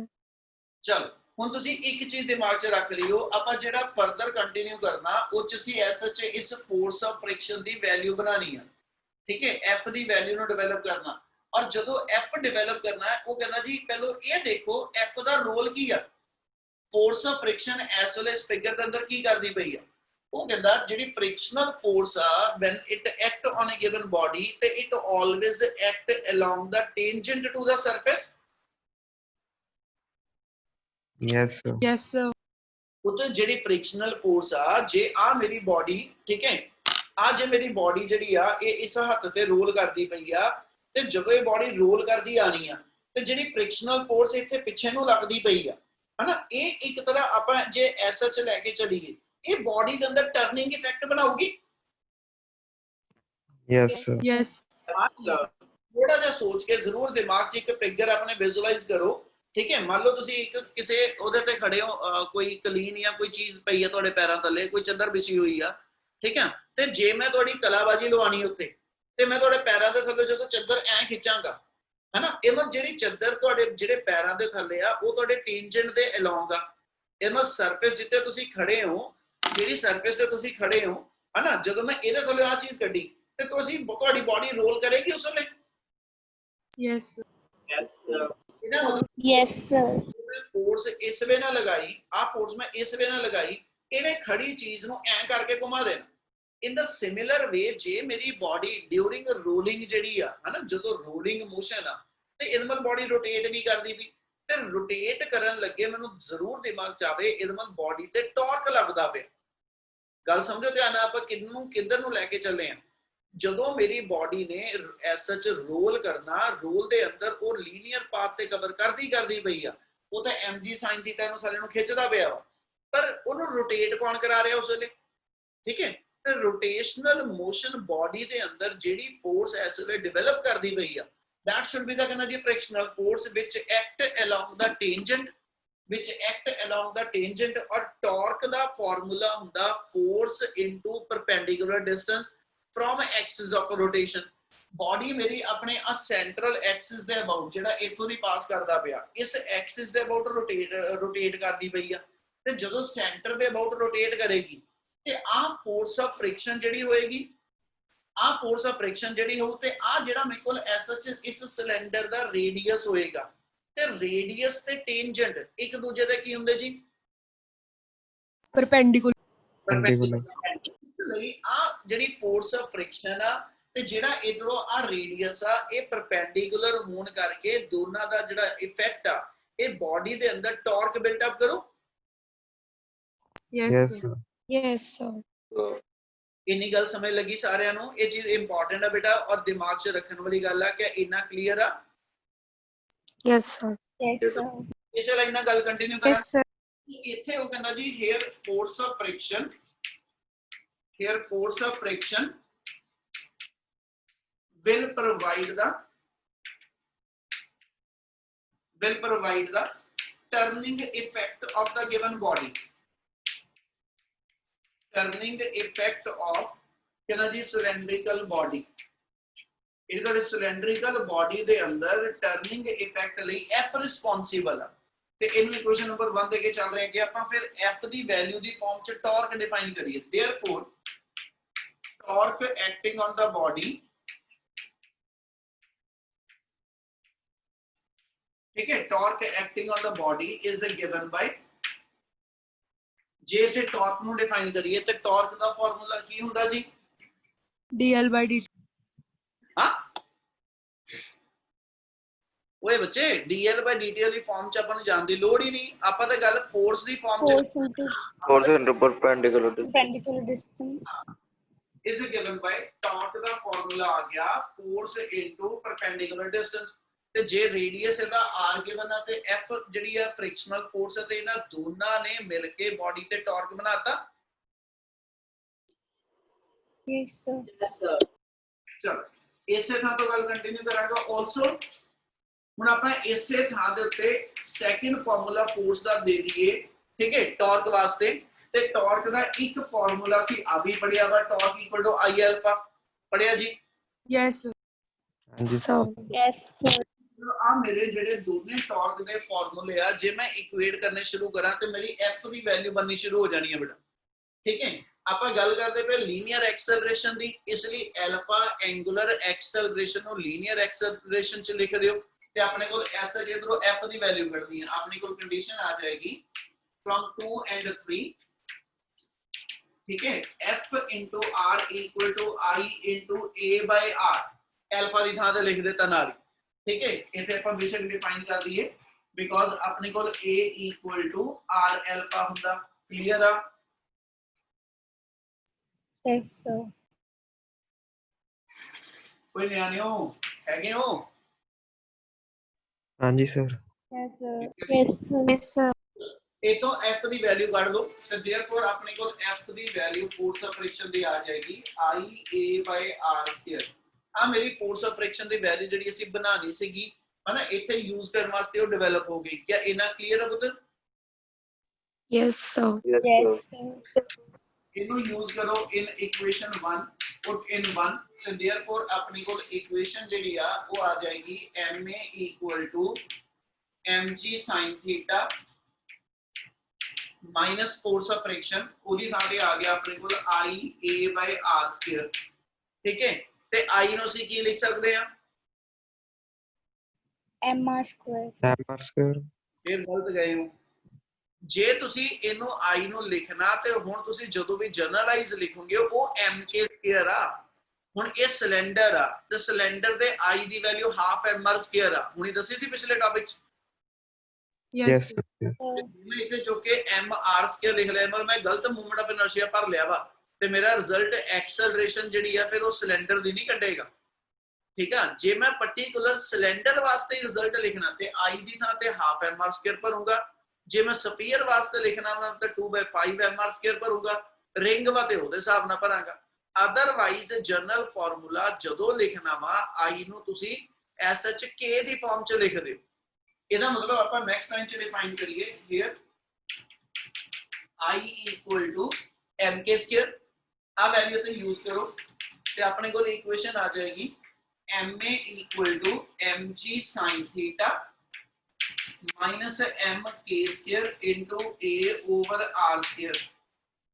चलो ਹੁਣ ਤੁਸੀਂ ਇੱਕ ਚੀਜ਼ ਦਿਮਾਗ 'ਚ ਰੱਖ ਲਿਓ, ਆਪਾਂ ਜਿਹੜਾ ਫਰਦਰ ਕੰਟੀਨਿਊ ਕਰਨਾ ਉਹ 'ਚ ਅਸੀਂ ਐਸਐਚ ਇਸ ਫੋਰਸ ਆਫ ਫ੍ਰਿਕਸ਼ਨ ਦੀ ਵੈਲਿਊ ਬਣਾਣੀ ਆ, ਠੀਕ ਹੈ, ਐਫ ਦੀ ਵੈਲਿਊ ਨੂੰ ਡਿਵੈਲਪ ਕਰਨਾ। ਔਰ ਜਦੋਂ ਐਫ ਡਿਵੈਲਪ ਕਰਨਾ ਹੈ ਉਹ ਕਹਿੰਦਾ ਜੀ ਪਹਿਲਾਂ ਇਹ ਦੇਖੋ ਐਫ ਦਾ ਰੋਲ ਕੀ ਆ, ਫੋਰਸ ਆਫ ਫ੍ਰਿਕਸ਼ਨ ਇਸ ਵੇਲੇ ਇਸ ਫਿਗਰ ਦੇ ਅੰਦਰ ਕੀ ਕਰਦੀ ਪਈ ਆ। ਉਹ ਕਹਿੰਦਾ ਜਿਹੜੀ ਫ੍ਰਿਕਸ਼ਨਲ ਫੋਰਸ ਆ when it act on a given body ਤੇ it always act along the tangent to the surface। Yes, sir. Yes, sir. ਉਤੇ ਜਿਹੜੀ ਫ੍ਰਿਕਸ਼ਨਲ ਫੋਰਸ ਆ, ਜੇ ਆ ਮੇਰੀ ਬਾਡੀ, ਠੀਕ ਹੈ, ਆ ਜੇ ਮੇਰੀ ਬਾਡੀ ਜਿਹੜੀ ਆ ਇਹ ਇਸ ਹੱਥ ਤੇ ਰੋਲ ਕਰਦੀ ਪਈ ਆ, ਤੇ ਜਦੋਂ ਇਹ ਬਾਡੀ ਰੋਲ ਕਰਦੀ ਆਣੀ ਆ ਤੇ ਜਿਹੜੀ ਫ੍ਰਿਕਸ਼ਨਲ ਫੋਰਸ ਇੱਥੇ ਪਿੱਛੇ ਨੂੰ ਲੱਗਦੀ ਪਈ ਆ, ਹਨਾ, ਇਹ ਇੱਕ ਤਰ੍ਹਾਂ ਆਪਾਂ ਜੇ ਐਸਐਚ ਲੈ ਕੇ ਚੱਲੀਏ ਇਹ ਬਾਡੀ ਦੇ ਅੰਦਰ ਟਰਨਿੰਗ ਇਫੈਕਟ ਬਣਾਉਗੀ। Yes, sir. Yes. ਥੋੜਾ ਜਿਹਾ ਸੋਚ ਕੇ ਜ਼ਰੂਰ ਦਿਮਾਗ 'ਚ ਇੱਕ ਫਿਗਰ ਆਪਣੇ ਵਿਜ਼ੂਅਲਾਈਜ਼ ਕਰੋ, ਠੀਕ ਹੈ। ਮੰਨ ਲਓ ਤੁਸੀਂ ਇੱਕ ਕਿਸੇ ਉਹਦੇ ਤੇ ਖੜੇ ਹੋ, ਕੋਈ ਕਲੀਨ ਜਾਂ ਕੋਈ ਚੀਜ਼ ਪਈ ਹੈ ਤੁਹਾਡੇ ਪੈਰਾਂ ਥੱਲੇ, ਕੋਈ ਚੱਦਰ ਵਿਛੀ ਹੋਈ ਆ, ਠੀਕ ਹੈ, ਤੇ ਜੇ ਮੈਂ ਤੁਹਾਡੀ ਕਲਾਬਾਜ਼ੀ ਲਵਾਣੀ ਉੱਤੇ ਤੇ ਮੈਂ ਤੁਹਾਡੇ ਪੈਰਾਂ ਦੇ ਥੱਲੇ ਜਦੋਂ ਚੱਦਰ ਐ ਖਿੱਚਾਂਗਾ, ਹਨਾ, ਇਹ ਮਤ ਜਿਹੜੀ ਚੱਦਰ ਤੁਹਾਡੇ ਜਿਹੜੇ ਪੈਰਾਂ ਦੇ ਥੱਲੇ ਆ ਉਹ ਤੁਹਾਡੇ ਟੈਂਜੈਂਟ ਦੇ ਅਲੋਂਗ ਆ। ਇਹ ਮਤ ਸਰਫੇਸ ਜਿੱਤੇ ਤੁਸੀਂ ਖੜੇ ਹੋ, ਜਿਹੜੀ ਸਰਫੇਸ ਤੇ ਤੁਸੀਂ ਖੜੇ ਹੋ, ਹਨਾ, ਜਦੋਂ ਮੈਂ ਇਹਦੇ ਥੱਲੇ ਆ ਚੀਜ਼ ਕੱਢੀ ਤੇ ਤੁਸੀਂ ਤੁਹਾਡੀ ਬਾਡੀ ਰੋਲ ਕਰੇਗੀ ਉਸ ਵੇਲੇ। Yes, sir. ਇਹਦਾ ਮਤਲਬ Yes, sir. फोर्स इस वे ना लगाई, आ फोर्स में इस वे ना लगाई, इन्हें खड़ी चीज नु ऐ करके घुमा देना। इन द सिमिलर वे जे मेरी बॉडी ड्यूरिंग रोलिंग जेडी आ, है ना, जदों रोलिंग मोशन आ ते इस मतलब बॉडी रोटेट भी करदी भी, ते रोटेट करन लगे मैनू जरूर दिमाग च आवे इस मतलब बॉडी ते टॉर्क लगदा पे। गल समझो ध्यान नाल, आपां किन्नू किधर नु लेके चले आ। ਜਦੋਂ ਮੇਰੀ ਬਾਡੀ ਨੇ ਐਸਐਚ ਰੋਲ ਕਰਨਾ, ਰੋਲ ਦੇ ਅੰਦਰ ਉਹ ਲੀਨੀਅਰ ਪਾਥ ਤੇ ਕਵਰ ਕਰਦੀ ਪਈ ਆ, ਉਹ ਤਾਂ mg sin θ ਨੂੰ ਥੱਲੇ ਨੂੰ ਖਿੱਚਦਾ ਪਿਆ ਵਾ, ਪਰ ਉਹਨੂੰ ਰੋਟੇਟ ਕੌਣ ਕਰਾ ਰਿਹਾ ਉਸ ਵੇਲੇ, ਠੀਕ ਹੈ। ਤੇ ਰੋਟੇਸ਼ਨਲ ਮੋਸ਼ਨ ਬਾਡੀ ਦੇ ਅੰਦਰ ਜਿਹੜੀ ਫੋਰਸ ਇਸ ਵੇਲੇ ਡਿਵੈਲਪ ਕਰਦੀ ਪਈ ਆ, that should be the ਕਹਿੰਦਾ ਜੀ frictional force which act along the tangent, ਔਰ ਟਾਰਕ ਦਾ ਫਾਰਮੂਲਾ ਹੁੰਦਾ force into perpendicular distance from axis of rotation। ਬੋਡੀ ਮੇਰੀ ਆਪਣੇ ਆ ਸੈਂਟਰਲ ਐਕਸਿਸ ਦੇ ਅਬਾਊਟ ਜਿਹੜਾ ਇਥੋਂ ਦੀ ਪਾਸ ਕਰਦਾ ਪਿਆ ਇਸ ਐਕਸਿਸ ਦੇ ਅਬਾਊਟ ਰੋਟੇਟ ਕਰਦੀ ਪਈ ਆ ਤੇ ਜਦੋਂ ਸੈਂਟਰ ਦੇ ਅਬਾਊਟ ਰੋਟੇਟ ਕਰੇਗੀ ਤੇ ਆ ਫੋਰਸ ਆਫ ਫ੍ਰਿਕਸ਼ਨ ਜਿਹੜੀ ਹੋਏਗੀ ਆ ਫੋਰਸ ਆਫ ਫ੍ਰਿਕਸ਼ਨ ਜਿਹੜੀ ਹੋਊ ਤੇ ਆ ਜਿਹੜਾ ਮੇਰੇ ਕੋਲ ਐਸਐਚ ਇਸ ਸਿਲੰਡਰ ਦਾ ਰੇਡੀਅਸ ਹੋਏਗਾ ਤੇ ਰੇਡੀਅਸ ਤੇ ਟੈਂਜੈਂਟ ਇੱਕ ਦੂਜੇ ਦੇ ਕੀ ਹੁੰਦੇ ਜੀ perpendicular ਲਈ ਆ ਜਿਹੜੀ ਫੋਰਸ ਆਫ ਫ੍ਰਿਕਸ਼ਨ ਆ ਤੇ ਜਿਹੜਾ ਇਧਰੋਂ ਆ ਰੇਡੀਅਸ ਆ ਇਹ ਪਰਪੈਂਡੀਕੂਲਰ ਹੋਣ ਕਰਕੇ ਦੋਨਾਂ ਦਾ ਜਿਹੜਾ ਇਫੈਕਟ ਆ ਇਹ ਬਾਡੀ ਦੇ ਅੰਦਰ ਟਾਰਕ ਬਿਲਟ ਅਪ ਕਰੋ Yes, sir. yes sir ਇੰਨੀ ਗੱਲ ਸਮਝ ਲੱਗੀ ਸਾਰਿਆਂ ਨੂੰ ਇਹ ਚੀਜ਼ ਇੰਪੋਰਟੈਂਟ ਆ ਬੇਟਾ ਔਰ ਦਿਮਾਗ 'ਚ ਰੱਖਣ ਵਾਲੀ ਗੱਲ ਆ ਕਿ ਇੰਨਾ ਕਲੀਅਰ ਆ yes sir Yes, sir. ਇਸ ਲਈ ਇੰਨਾ ਗੱਲ ਕੰਟੀਨਿਊ ਕਰਾਂ yes sir ਇੱਥੇ ਉਹ ਕਹਿੰਦਾ ਜੀ here force of friction will provide the turning effect of the given body ਕਹਿੰਦਾ ਜੀ cylindrical body ਇਹਦੇ ਤੁਹਾਡੇ cylindrical body ਦੇ ਅੰਦਰ turning effect ਲਈ F responsible ਆ ਤੇ ਇਹਨੂੰ ਇਕੁਏਸ਼ਨ ਨੰਬਰ 1 ਦੇ ਕੇ ਚੱਲ ਰਹੇ ਹਾਂ ਕਿ ਆਪਾਂ ਫਿਰ F ਦੀ ਵੈਲਿਊ ਦੀ ਫਾਰਮ ਚ ਟਾਰਕ ਡਿਫਾਈਨ ਕਰੀਏ therefore torque acting on the body ठीक है torque acting on the body is given by ਜੇ ਤੇ ਟਾਰਕ ਨੂੰ ਡਿਫਾਈਨ ਕਰੀਏ ਤੇ ਟਾਰਕ ਦਾ ਫਾਰਮੂਲਾ ਕੀ ਹੁੰਦਾ ਜੀ dl by dt ਹਾਂ ਓਏ ਬੱਚੇ dl by dt ਵਾਲੀ ਫਾਰਮ ਚ ਆਪਾਂ ਨੂੰ ਜਾਣ ਦੀ ਲੋੜ ਹੀ ਨਹੀਂ ਆਪਾਂ ਤਾਂ ਗੱਲ ਫੋਰਸ ਦੀ ਫਾਰਮ ਚ Force into Force into perpendicular. perpendicular distance. is given by torque the formula ਆ ਗਿਆ force into perpendicular distance ਤੇ ਜੇ ਰੇਡੀਅਸ ਇਹਦਾ r ਗਿਵਨ ਆ ਤੇ f ਜਿਹੜੀ ਆ ਫ੍ਰਿਕਸ਼ਨਲ ਫੋਰਸ ਹੈ ਤੇ ਇਹਨਾਂ ਦੋਨਾਂ ਨੇ ਮਿਲ ਕੇ ਬਾਡੀ ਤੇ ਟਾਰਕ ਬਣਾਤਾ Yes, sir. ਚਲੋ ਇਸੇ ਥਾਂ ਤੋਂ ਗੱਲ ਕੰਟੀਨਿਊ ਕਰਾਂਗਾ ਆਲਸੋ ਹੁਣ ਆਪਾਂ ਇਸੇ ਥਾਂ ਦੇ ਉੱਤੇ ਸੈਕਿੰਡ ਫਾਰਮੂਲਾ ਫੋਰਸ ਦਾ ਦੇ ਦਈਏ ਠੀਕ ਹੈ ਟਾਰਕ ਵਾਸਤੇ ਤੇ ਟਾਰਕ ਦਾ ਇੱਕ ਫਾਰਮੂਲਾ ਸੀ ਆ ਵੀ ਪੜਿਆ ਵਾ torque equal to I alpha ਪੜਿਆ ਜੀ yes sir ਹਾਂਜੀ so Yes, sir. ਆ ਮੇਰੇ ਜਿਹੜੇ ਦੋਨੇ ਟਾਰਕ ਦੇ ਫਾਰਮੂਲੇ ਆ ਜੇ ਮੈਂ ਇਕੁਏਟ ਕਰਨੇ ਸ਼ੁਰੂ ਕਰਾਂ ਤੇ ਮੇਰੀ f ਦੀ ਵੈਲਿਊ ਬਣਨੀ ਸ਼ੁਰੂ ਹੋ ਜਾਣੀ ਹੈ ਬੇਟਾ ਠੀਕ ਹੈ ਆਪਾਂ ਗੱਲ ਕਰਦੇ ਪਏ ਲੀਨੀਅਰ ਐਕਸਲਰੇਸ਼ਨ ਦੀ ਇਸ ਲਈ ਅਲਫਾ ਐਂਗੂਲਰ ਐਕਸਲਰੇਸ਼ਨ ਨੂੰ ਲੀਨੀਅਰ ਐਕਸਲਰੇਸ਼ਨ ਚ ਲਿਖ ਦਿਓ ਤੇ ਆਪਣੇ ਕੋਲ ਐਸ ਇਧਰੋਂ f ਦੀ ਵੈਲਿਊ ਕੱਢਣੀ ਹੈ ਆਪਣੀ ਕੋਲ ਕੰਡੀਸ਼ਨ ਆ ਜਾਏਗੀ from 2 and 3 ठीक है f into r equal to I into a by r alpha ਦੀ ਥਾਂ ਤੇ ਲਿਖ ਦਿੱਤਾ ਨਾਲ ਠੀਕ ਹੈ ਇੱਥੇ ਆਪਾਂ ਬੇਸ਼ੱਕ ਡਿਫਾਈਨ ਕਰ ਦਈਏ ਬਿਕੋਜ਼ ਆਪਣੇ ਕੋਲ a equal to r alpha ਹੁੰਦਾ ਕਲੀਅਰ ਆ Yes, sir. ਕੋਈ ਨਿਆਣਿਓ ਹੈਗੇ ਹੋ ਹਾਂਜੀ sir Yes, sir. Yes, sir. yes sir ਇਹ ਤੋਂ f ਦੀ ਵੈਲਿਊ ਕੱਢ ਲਓ ਤੇ therefore ਆਪਣੇ ਕੋਲ f the value force of friction ਦੀ ਆ ਜਾਏਗੀ I a by r square ਆ ਮੇਰੀ ਫੋਰਸ ਆਫ ਫ੍ਰਿਕਸ਼ਨ ਦੀ ਵੈਲਿਊ ਜਿਹੜੀ ਅਸੀਂ ਬਣਾਣੀ ਸੀਗੀ ਹਨਾ ਇੱਥੇ ਯੂਜ਼ ਕਰਨ ਵਾਸਤੇ ਉਹ ਡਿਵੈਲਪ ਹੋ ਗਈ ਕੀ ਇਹਨਾਂ ਕਲੀਅਰ ਹੈ ਪੁੱਤ yes sir Yes, sir. ਇਹਨੂੰ ਯੂਜ਼ ਕਰੋ ਇਨ ਇਕੁਏਸ਼ਨ 1 ਪੁੱਟ ਇਨ 1 ਤੇ therefore ਆਪਣੀ ਕੋਲ ਇਕੁਏਸ਼ਨ ਜਿਹੜੀ ਆ ਉਹ ਆ ਜਾਏਗੀ ma equal to mg sin theta minus force of friction ਉਹਦੀ ਥਾਂ ਤੇ ਆ ਗਿਆ ਆਪਣੇ ਕੋਲ I a by r square ਠੀਕ ਹੈ ਤੇ I ਨੂੰ ਅਸੀਂ ਕੀ ਲਿਖ ਸਕਦੇ ਆ mr square. mr square ਫਿਰ ਗਲਤ ਗਏ ਹੋ ਜੇ ਤੁਸੀਂ ਇਹਨੂੰ I ਨੂੰ ਲਿਖਣਾ ਤੇ ਹੁਣ ਤੁਸੀਂ ਜਦੋਂ ਵੀ ਜਨਰਲਾਈਜ਼ ਲਿਖੋਗੇ ਉਹ mk ਸਕੁਅਰ ਆ ਹੁਣ ਇਹ ਸਿਲੰਡਰ ਆ ਤੇ ਸਿਲੰਡਰ ਦੇ I the value half mr square ਆ ਹੁਣੀ ਦੱਸੀ ਸੀ ਪਿਛਲੇ ਟਾਪਿਕ ਚ yes yes sir. ਮੈਂ ਇੱਥੇ ਜੋ ਕਿ mr ਸਕੁਅਰ ਲਿਖ ਲਿਆ ਮਤਲਬ ਮੈਂ ਗਲਤ ਮੂਵਮੈਂਟ ਆਫ ਇਨਰਸ਼ੀਆ ਭਰ ਲਿਆ ਵਾ ਤੇ ਮੇਰਾ ਰਿਜ਼ਲਟ ਐਕਸਲਰੇਸ਼ਨ ਜਿਹੜੀ ਆ ਫਿਰ ਉਹ ਸਿਲੰਡਰ ਦੀ ਨਹੀਂ ਕੱਢੇਗਾ ਠੀਕ ਆ ਜੇ ਮੈਂ ਪਾਰਟਿਕੂਲਰ ਸਿਲੰਡਰ ਵਾਸਤੇ ਰਿਜ਼ਲਟ ਲਿਖਣਾ ਤੇ I ਦੀ ਥਾਂ ਤੇ ਹਾਫ mr ਸਕੁਅਰ ਭਰੂੰਗਾ ਜੇ ਮੈਂ ਸਫੀਅਰ ਵਾਸਤੇ ਲਿਖਣਾ ਵਾ ਤਾਂ 2/5 mr ਸਕੁਅਰ ਭਰੂੰਗਾ ਰਿੰਗ ਵਾ ਤੇ ਉਹਦੇ ਹਿਸਾਬ ਨਾਲ ਭਰਾਂਗਾ ਅਦਰਵਾਈਜ਼ ਜਨਰਲ ਫਾਰਮੂਲਾ ਜਦੋਂ ਲਿਖਣਾ ਵਾ I ਨੂੰ ਤੁਸੀਂ SHK ਦੀ ਫਾਰਮ ਚ ਲਿਖ ਦਿਓ ਇਹਦਾ ਮਤਲਬ ਆਪਾਂ ਨੈਕਸਟ ਲਾਈਨ ਚ ਡਿਫਾਈਨ ਕਰੀਏ here I equal to mk square ਆ ਵੈਲਿਊ ਤੇ ਯੂਜ਼ ਕਰੋ ਤੇ ਆਪਣੇ ਕੋਲ ਇਕੁਏਸ਼ਨ ਆ ਜਾਏਗੀ ma equal to mg sin theta minus mk square into a over r square.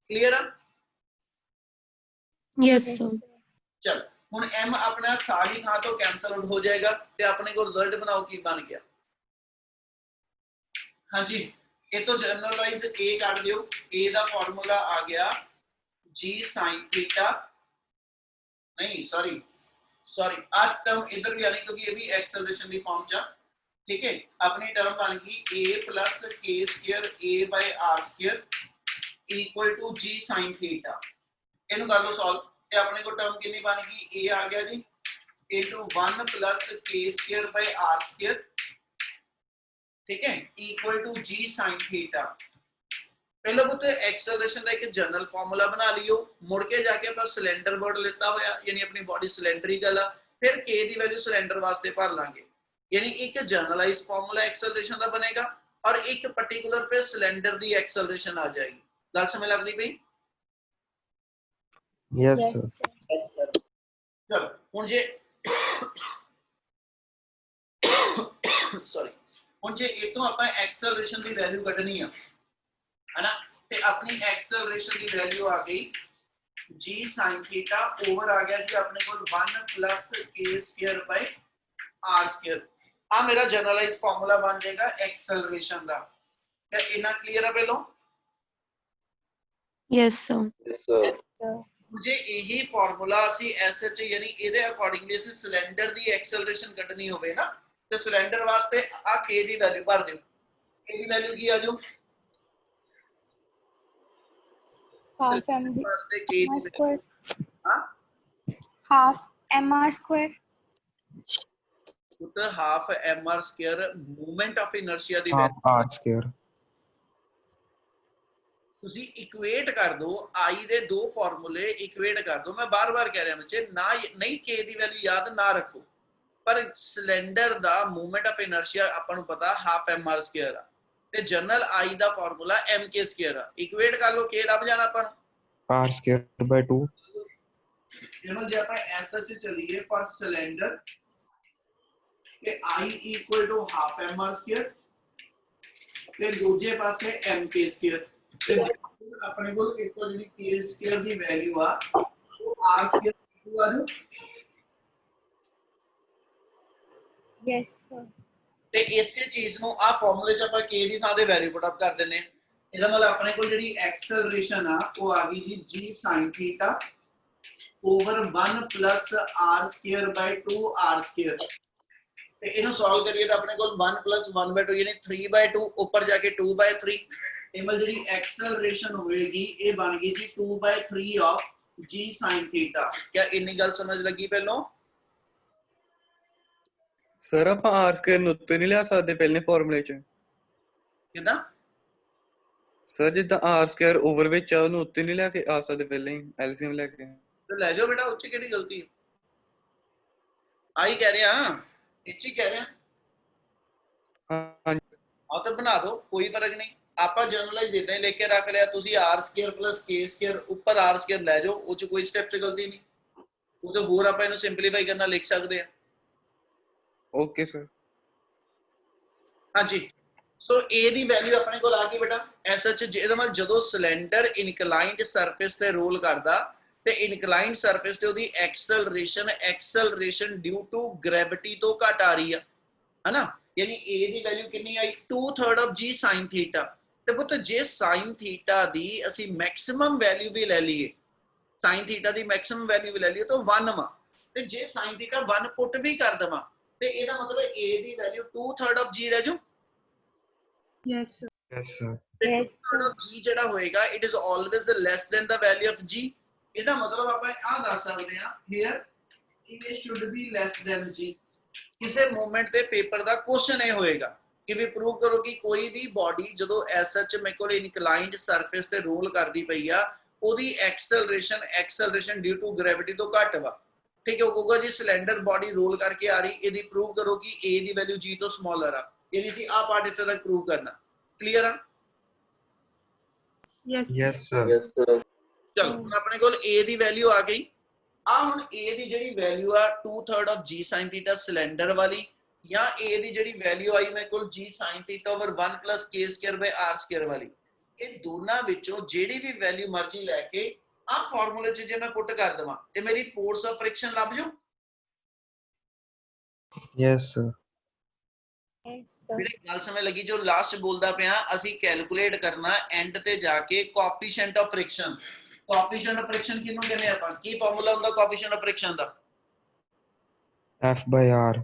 Clear है? Yes, sir. चल ਹੁਣ m अपना सारी थां तो कैंसल आउट हो जाएगा ते अपने को रिजल्ट बनाओ की बन गया। हाँ जी, ये तो जनरलाइज a काट दियो, a दा फार्मूला आ गया g sin थीटा, नहीं सॉरी आज टर्म इधर भी आनी क्योंकि ये भी एक्सेलरेशन की फॉर्म चा, ठीक है। अपनी टर्म बन गई a plus k square a by r square equal to g sin theta. इनको कर लो सॉल्व ते अपने को टर्म कितनी बन गई, a आ गया जी into 1 plus k square by r square, ठीक है, equal to g sin theta. पहले पुत्र एक्सेलरेशन का एक जनरल फार्मूला बना लियो, मुड़ के जाके अपना सिलेंडर वर्ड लेता होया यानी अपनी बॉडी सिलेंड्रिकल है, फिर k दी वैल्यू सिलेंडर वास्ते भर लांगे, यानी एक जनरलाइज फार्मूला एक्सेलरेशन का बनेगा और एक पर्टिकुलर फिर सिलेंडर दी एक्सेलरेशन आ जाएगी। गल समझ लग रही भाई? Yes, Yes, sir. sir. चलो हुन जे सॉरी हुन जे इतों ਆਪਾਂ एक्सेलरेशन दी वैल्यू ਕੱਢਣੀ ਆ है ना, ते अपनी एक्सेलरेशन की वैल्यू आ गई g sin थीटा ओवर आ गया जी अपने को 1 plus k square by r square. आ मेरा जनरलाइज फार्मूला बन जाएगा एक्सेलरेशन दा। क्या इना क्लियर है पहलो? Yes, sir. Yes, sir. Sir. मुझे यही फार्मूला ਅਸੀਂ एसएच यानी ਇਹਦੇ ਅਕੋਰਡਿੰਗਲੀ ਅਸੀਂ ਸਿਲੰਡਰ ਦੀ ਐਕਸਲਰੇਸ਼ਨ ਕੱਢਣੀ ਹੋਵੇ ਨਾ ਤੇ ਸਿਲੰਡਰ ਵਾਸਤੇ ਆ k ਦੀ ਵੈਲਿਊ ਭਰ ਦਿਓ। k ਦੀ ਵੈਲਿਊ ਕੀ ਆ ਜਾਊ? Half md ਵਾਸਤੇ k r ਦੀ square. ਹਾਂ Half mr square. ਪੁੱਤ half mr square movement of inertia ਦੀ Half ਵੈਲਿਊ r square. ਤੁਸੀਂ ਇਕੁਏਟ ਕਰ ਦੋ, i ਦੇ ਦੋ ਫਾਰਮੂਲੇ ਇਕੁਏਟ ਕਰ ਦੋ। ਮੈਂ ਬਾਰ-ਬਾਰ ਕਹਿ ਰਿਹਾ ਬੱਚੇ ਨਾ ਨਹੀਂ k ਦੀ ਵੈਲਿਊ ਯਾਦ ਨਾ ਰੱਖੋ, ਪਰ ਸਿਲੰਡਰ ਦਾ ਮੂਵਮੈਂਟ ਆਫ ਇਨਰਸ਼ੀਆ ਆਪਾਂ ਨੂੰ ਪਤਾ ਹਾਫ mr ਸਕੁਅਰ ਆ ਤੇ general i the formula mk square ਆ। ਇਕੁਏਟ ਕਰ ਲਓ, k ਲੱਭ ਜਾਣਾ ਆਪਾਂ ਨੂੰ R square by 2. ਇਹਨੂੰ ਜੇ ਆਪਾਂ ਐਸਐਚ ਚਲੀਏ ਫॉर ਸਿਲੰਡਰ ਕਿ i equal to half mr square ਤੇ ਦੂਜੇ ਪਾਸੇ mk ਸਕੁਅਰ ਤੇ ਆਪਣੇ ਕੋਲ ਇੱਕ ਜਿਹੜੀ k ਸਕੁਅਰ ਦੀ ਵੈਲਿਊ ਆ ਉਹ r ਸਕੁਅਰ ਆ ਜੋ Yes, sir. ਤੇ ਇਸੇ ਚੀਜ਼ ਨੂੰ ਆ ਫਾਰਮੂਲੇ ਚ ਆਪਾਂ k ਦੀ ਥਾਂ ਤੇ ਵੈਲਿਊ ਪੁੱਟ ਅਪ ਕਰ ਦਿੰਨੇ ਆ। ਇਹਦਾ ਮਤਲਬ ਆਪਣੇ ਕੋਲ ਜਿਹੜੀ ਐਕਸਲਰੇਸ਼ਨ ਆ ਉਹ ਆ ਗਈ ਜੀ g sin theta over 1 plus r square by 2 r square। ਤੇ ਇਹਨੂੰ ਸੋਲਵ ਕਰੀਏ ਤਾਂ ਆਪਣੇ ਕੋਲ 1 plus 1 by 2 ਯਾਨੀ 3 by 2 ਉੱਪਰ ਜਾ ਕੇ 2 by 3। ਇਹ ਮਤਲਬ ਜਿਹੜੀ ਐਕਸਲਰੇਸ਼ਨ ਹੋਏਗੀ ਇਹ ਬਣ ਗਈ ਜੀ 2 by 3 of g sin theta. ਕਿਆ ਇੰਨੀ ਗੱਲ ਸਮਝ ਲੱਗੀ ਪਹਿਲੋਂ? ਸਰ ਆਪਾਂ r ਸਕੁਅਰ ਨੂੰ ਉੱਤੇ ਨਹੀਂ ਲਿਆ ਸਕਦੇ ਪਹਿਲੇ ਫਾਰਮੂਲੇ 'ਚ? ਕਿਦਾਂ? ਸਰ ਜਿੱਦਾਂ r ਸਕੁਅਰ ਓਵਰ ਵਿੱਚ ਆ ਉਹਨੂੰ ਉੱਤੇ ਨਹੀਂ ਲਿਆ ਕੇ ਆ ਸਕਦੇ ਪਹਿਲਾਂ ਹੀ ਐਲਸੀਐਮ ਲੈ ਕੇ? ਤੇ ਲੈ ਜਾਓ ਬੇਟਾ, ਉੱਚ ਕਿਹੜੀ ਗਲਤੀ ਹੈ? ਆਈ ਕਹਿ ਰਿਹਾ, ਇੱਚੀ ਕਹਿ ਰਿਹਾ ਹਾਂ ਆ ਤਾਂ ਬਣਾ ਦਿਓ, ਕੋਈ ਫਰਕ ਨਹੀਂ। ਆਪਾਂ ਜਨਰਲਾਈਜ਼ ਇਦਾਂ ਹੀ ਲਿਖ ਕੇ ਰੱਖ ਲਿਆ, ਤੁਸੀਂ r square plus k square ਉੱਪਰ r ਸਕੁਅਰ ਲੈ ਜਾਓ, ਉਹ ਚ ਕੋਈ ਸਟੈਪ ਚ ਗਲਤੀ ਨਹੀਂ। ਉਹ ਤੇ ਹੋਰ ਆਪਾਂ ਇਹਨੂੰ ਸਿੰਪਲੀਫਾਈ ਕਰਨਾ ਲਿਖ ਸਕਦੇ ਆ। Okay sir. ਹਾਂਜੀ, ਸੋ a ਦੀ ਵੈਲਿਊ ਆਪਣੇ ਕੋਲ ਆ ਗਈ ਬੇਟਾ ਐਸਐਚ। ਇਹਦਾ ਮਤਲਬ ਜਦੋਂ ਸਿਲੰਡਰ ਇਨਕਲਾਈਨਡ ਸਰਫੇਸ ਤੇ ਰੋਲ ਕਰਦਾ ਤੇ ਇਨਕਲਾਈਨਡ ਸਰਫੇਸ ਤੇ ਉਹਦੀ ਐਕਸਲਰੇਸ਼ਨ ਡਿਊ ਟੂ ਗ੍ਰੈਵਿਟੀ ਤੋਂ ਘਟ ਆ ਰਹੀ ਆ, ਹੈਨਾ। यानी a ਦੀ ਵੈਲਿਊ ਕਿੰਨੀ ਆਈ 2/3 of g sin ਥੀਟਾ। ਤੇ ਪੁੱਤ ਜੇ sin ਥੀਟਾ ਦੀ ਅਸੀਂ ਮੈਕਸਿਮਮ ਵੈਲਿਊ ਵੀ ਲੈ ਲਈਏ, sin ਥੀਟਾ ਦੀ ਮੈਕਸਿਮਮ ਵੈਲਿਊ ਵੀ ਲੈ ਲਈਏ ਤਾਂ 1 ਵਾ, ਤੇ ਜੇ sin ਥੀਟਾ 1 ਪੁੱਟ ਵੀ ਕਰ ਦਵਾਂ ਤੇ ਇਹਦਾ ਮਤਲਬ a the value 2/3 of g ਰਹਿ ਜੂ। Yes, sir. Yes, sir. ਤੇ Yes, 2/3 of g ਜਿਹੜਾ ਹੋਏਗਾ it is always less than the value of g। ਇਹਦਾ ਮਤਲਬ ਆਪਾਂ ਆਹ ਦੱਸ ਸਕਦੇ ਹਾਂ ਹੇਅਰ ਇਹ should be less than g। ਕਿਸੇ ਮੂਵਮੈਂਟ ਤੇ ਪੇਪਰ ਦਾ ਕੁਐਸਚਨ ਇਹ ਹੋਏਗਾ ਕਿ ਵੀ ਪ੍ਰੂਵ ਕਰੋ ਕਿ ਕੋਈ ਵੀ ਬਾਡੀ ਜਦੋਂ ਐਸਐਚ ਮੇਰੇ ਕੋਲ ਇਨਕਲਾਈਨਡ ਸਰਫੇਸ ਤੇ ਰੋਲ ਕਰਦੀ ਪਈ ਆ ਉਹਦੀ ਐਕਸਲਰੇਸ਼ਨ ਡਿਊ ਟੂ ਗ੍ਰੈਵਿਟੀ ਤੋਂ ਘੱਟ ਵਾ, ਠੀਕ ਹੈ। ਉਹ ਕਹੂਗਾ ਜੀ ਸਿਲੰਡਰ ਬਾਡੀ ਰੋਲ ਕਰਕੇ ਆ ਰਹੀ, ਇਹਦੀ ਪ੍ਰੂਵ ਕਰੋ ਕਿ a ਦੀ ਵੈਲਿਊ g ਤੋਂ ਸਮਾਲਰ ਆ, ਯਾਨੀ ਸੀ ਆ ਪਾਰਟ ਇੱਥੇ ਤੱਕ ਪ੍ਰੂਵ ਕਰਨਾ। ਕਲੀਅਰ ਆ? Yes. Yes, sir. Yes, sir. ਚਲੋ ਹੁਣ ਆਪਣੇ ਕੋਲ a ਦੀ ਵੈਲਿਊ ਆ ਗਈ, ਆ ਹੁਣ a ਦੀ ਜਿਹੜੀ ਵੈਲਿਊ ਆ 2/3 ਆਫ g sin θ ਸਿਲੰਡਰ ਵਾਲੀ, ਜਾਂ a ਦੀ ਜਿਹੜੀ ਵੈਲਿਊ ਆਈ ਮੇਰੇ ਕੋਲ g sin θ over 1 plus k square by r square ਵਾਲੀ, ਇਹ ਦੋਨਾਂ ਵਿੱਚੋਂ ਜਿਹੜੀ ਵੀ ਵੈਲਿਊ ਮਰਜ਼ੀ ਲੈ ਕੇ ਆ ਫਾਰਮੂਲੇ 'ਚ ਜੇ ਮੈਂ ਪੁੱਟ ਕਰ ਦਵਾਂ ਤੇ ਮੇਰੀ ਫੋਰਸ ਆਫ ਫ੍ਰਿਕਸ਼ਨ ਲੱਭ ਜੂ। Yes, sir. Yes, sir. ਮੇਰੇ ਗੱਲ ਸਮਝ ਲੱਗੀ? ਜੋ ਲਾਸਟ ਬੋਲਦਾ ਪਿਆ ਅਸੀਂ ਕੈਲਕੂਲੇਟ ਕਰਨਾ ਐਂਡ ਤੇ ਜਾ ਕੇ coefficient of friction. Coefficient of friction ਕਿਹਨੂੰ ਕਹਿੰਦੇ ਆਪਾਂ? ਕੀ ਫਾਰਮੂਲਾ ਹੁੰਦਾ ਕੋਐਫੀਸ਼ੀਐਂਟ ਆਫ ਫ੍ਰਿਕਸ਼ਨ ਦਾ? F by R.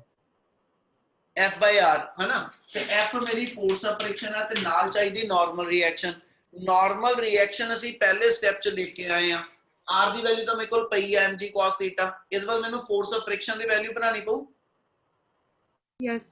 F by R है ना। ਤੇ F ਮੇਰੀ ਫੋਰਸ ਆਫ ਫ੍ਰਿਕਸ਼ਨ ਹੈ ਤੇ ਨਾਲ ਚਾਹੀਦੀ ਨਾਰਮਲ ਰਿਐਕਸ਼ਨ। ਨਾਰਮਲ ਰਿਐਕਸ਼ਨ ਅਸੀਂ ਪਹਿਲੇ ਸਟੈਪ 'ਚ ਦੇਖ ਕੇ ਆਏ ਆ। R ਦੀ ਵੈਲਿਊ ਤਾਂ ਮੇਰੇ ਕੋਲ ਪਈ ਹੈ mg cos θ। ਇਸ ਵਾਰ ਮੈਨੂੰ ਫੋਰਸ ਆਫ ਫ੍ਰਿਕਸ਼ਨ ਦੀ ਵੈਲਿਊ ਬਣਾਉਣੀ ਪਊ। Yes.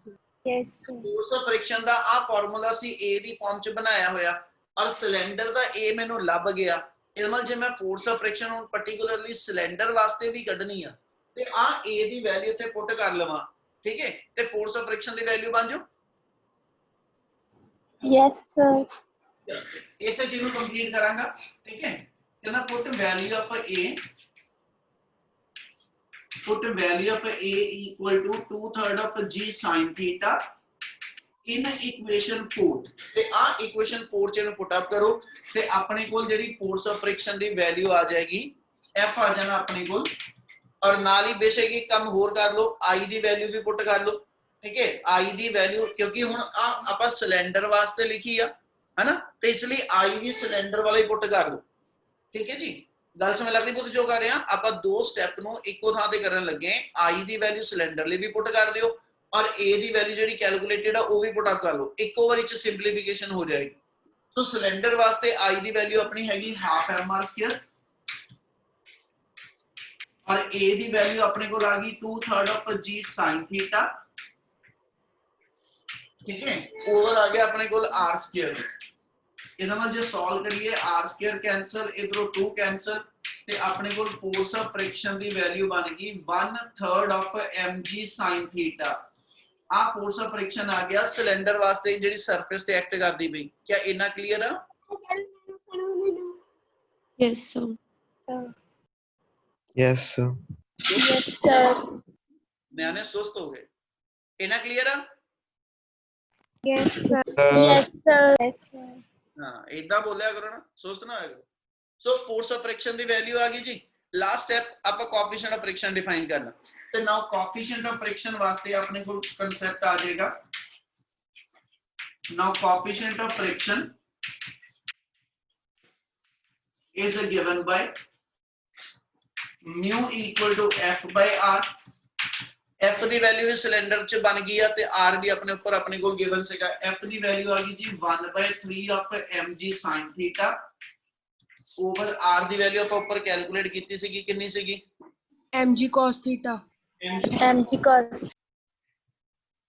Yes, sir. Force of friction ਦਾ ਆ ਫਾਰਮੂਲਾ ਸੀ A ਦੀ ਫਾਰਮ 'ਚ ਬਣਾਇਆ ਹੋਇਆ, ਔਰ ਸਿਲੰਡਰ ਦਾ A ਮੈਨੂੰ ਲੱਭ ਗਿਆ। ਇਹਦੇ ਨਾਲ ਜੇ ਮੈਂ ਫੋਰਸ ਆਫ ਫ੍ਰਿਕਸ਼ਨ ਹੁਣ ਪਾਰਟਿਕੂਲਰਲੀ ਸਿਲੰਡਰ ਵਾਸਤੇ ਵੀ ਕੱਢਣੀ ਆ ਤੇ ਆ A ਦੀ ਵੈਲਿਊ ਇੱਥੇ ਪੁੱਟ ਕਰ ਲਵਾਂ, ਠੀਕ ਹੈ, ਤੇ ਫੋਰਸ ਆਫ ਫ੍ਰਿਕਸ਼ਨ ਦੀ ਵੈਲਿਊ ਬਣ ਜਾਊ। Yes, sir. ਇਸੇ ਚੀਜ਼ ਨੂੰ ਕੰਪਲੀਟ ਕਰਾਂਗਾ, ਠੀਕ ਹੈ। ਕਹਿੰਦਾ put value of A, put value of A equal to 2/3 of g sin θ in equation 4 ਤੇ ਆ equation 4 ਚ ਇਹਨੂੰ ਪੁੱਟ ਅਪ ਕਰੋ ਤੇ ਆਪਣੇ ਕੋਲ ਜਿਹੜੀ ਫੋਰਸ ਆਫ ਫ੍ਰਿਕਸ਼ਨ ਦੀ ਵੈਲਿਊ ਆ ਜਾਏਗੀ F ਆ ਜਾਣਾ ਆਪਣੇ ਕੋਲ, ਔਰ ਨਾਲ ਹੀ ਬੇਸ਼ੱਕ ਇੱਕ ਕੰਮ ਹੋਰ ਕਰ ਲਓ, I ਦੀ ਵੈਲਿਊ ਵੀ ਪੁੱਟ ਕਰ ਲਓ, ਠੀਕ ਹੈ। I ਦੀ ਵੈਲਿਊ ਕਿਉਂਕਿ ਹੁਣ ਆ ਆਪਾਂ ਸਿਲੰਡਰ ਵਾਸਤੇ ਲਿਖੀ ਆ ਹੈਨਾ, ਤੇ ਇਸ ਲਈ I ਵੀ ਸਿਲੰਡਰ ਵਾਲਾ ਹੀ ਪੁੱਟ ਕਰ ਲਓ, ਠੀਕ ਹੈ ਜੀ। ਗੱਲ ਸਮਝ ਲੱਗ ਰਹੀ? ਪੁੱਤ ਜੋ ਕਰ ਰਹੇ ਆ ਆਪਾਂ ਦੋ ਸਟੈਪ ਨੂੰ ਇੱਕੋ ਥਾਂ ਤੇ ਕਰਨ ਲੱਗੇ। I ਦੀ ਵੈਲਿਊ ਸਿਲੰਡਰ ਲਈ ਵੀ ਪੁੱਟ ਕਰ ਦਿਓ ਔਰ A ਦੀ ਵੈਲਿਊ ਜਿਹੜੀ ਕੈਲਕੂਲੇਟਡ ਆ ਉਹ ਵੀ ਪੁੱਟ ਅਪ ਕਰ ਲਓ, ਇੱਕੋ ਵਾਰੀ ਚ ਸਿੰਪਲੀਫਿਕੇਸ਼ਨ ਹੋ ਜਾਏਗੀ। ਸੋ ਸਿਲੰਡਰ ਵਾਸਤੇ I ਦੀ ਵੈਲਿਊ ਆਪਣੀ ਹੈਗੀ 1/2 mr² ਔਰ A ਦੀ ਵੈਲਿਊ ਆਪਣੇ ਕੋਲ ਆ ਗਈ 2/3 ਆਫ g sin θ, ਠੀਕ ਹੈ। ਓਵਰ ਆ ਗਿਆ ਆਪਣੇ ਕੋਲ r²। ਇਹਦਾ ਨਾਲ ਜੇ ਸੋਲਵ ਕਰੀਏ r² ਕੈਨਸਲ, ਇਧਰੋਂ 2 ਕੈਨਸਲ, ਤੇ ਆਪਣੇ ਕੋਲ ਫੋਰਸ ਆਫ ਫ੍ਰਿਕਸ਼ਨ ਦੀ ਵੈਲਿਊ ਬਣ ਗਈ 1/3 ਆਫ mg sin θ। ਆ ਫੋਰਸ ਆਫ ਫ੍ਰਿਕਸ਼ਨ ਆ ਗਿਆ ਸਿਲੰਡਰ ਵਾਸਤੇ ਜਿਹੜੀ ਸਰਫੇਸ ਤੇ ਐਕਟ ਕਰਦੀ ਪਈ। ਕੀ ਇੰਨਾ ਕਲੀਅਰ ਆ? Yes, sir. Yes, sir. Yes, sir. ਨਿਆਣੇ ਸੁਸਤ ਹੋ ਗਏ। ਇੰਨਾ ਕਲੀਅਰ ਆ? Yes, sir. Yes, sir. Yes, sir. ਹਾਂ, ਇਦਾਂ ਬੋਲਿਆ ਕਰੋ ਨਾ, ਸੁਸਤ ਨਾ ਹੋਇਆ ਕਰੋ। ਸੋ ਫੋਰਸ ਆਫ ਫ੍ਰਿਕਸ਼ਨ ਦੀ ਵੈਲਿਊ ਆ ਗਈ ਜੀ। ਲਾਸਟ ਸਟੈਪ ਆਪਾਂ ਕੋਐਫੀਸ਼ੀਐਂਟ ਆਫ ਫ੍ਰਿਕਸ਼ਨ ਡਿਫਾਈਨ ਕਰਨਾ, ਤੇ ਨਾਓ ਕੋਐਫੀਸ਼ੀਐਂਟ ਆਫ ਫ੍ਰਿਕਸ਼ਨ ਵਾਸਤੇ ਆਪਣੇ ਕੋਲ ਕਨਸੈਪਟ ਆ ਜਾਏਗਾ। Now coefficient of friction is given by mu equal to F by R। F the value we cylinder ਚ ਬਣ ਗਈ ਆ ਤੇ R ਵੀ ਆਪਣੇ ਉੱਪਰ ਆਪਣੇ ਕੋਲ ਗਿਵਨ ਸੀਗਾ। F ਦੀ ਵੈਲਿਊ ਆ ਗਈ ਜੀ 1/3 of mg sin θ over R ਦੀ ਵੈਲਿਊ ਆਪਾਂ ਉੱਪਰ ਕੈਲਕੂਲੇਟ ਕੀਤੀ ਸੀਗੀ, ਕਿੰਨੀ ਸੀਗੀ? mg cos θ. mg cos.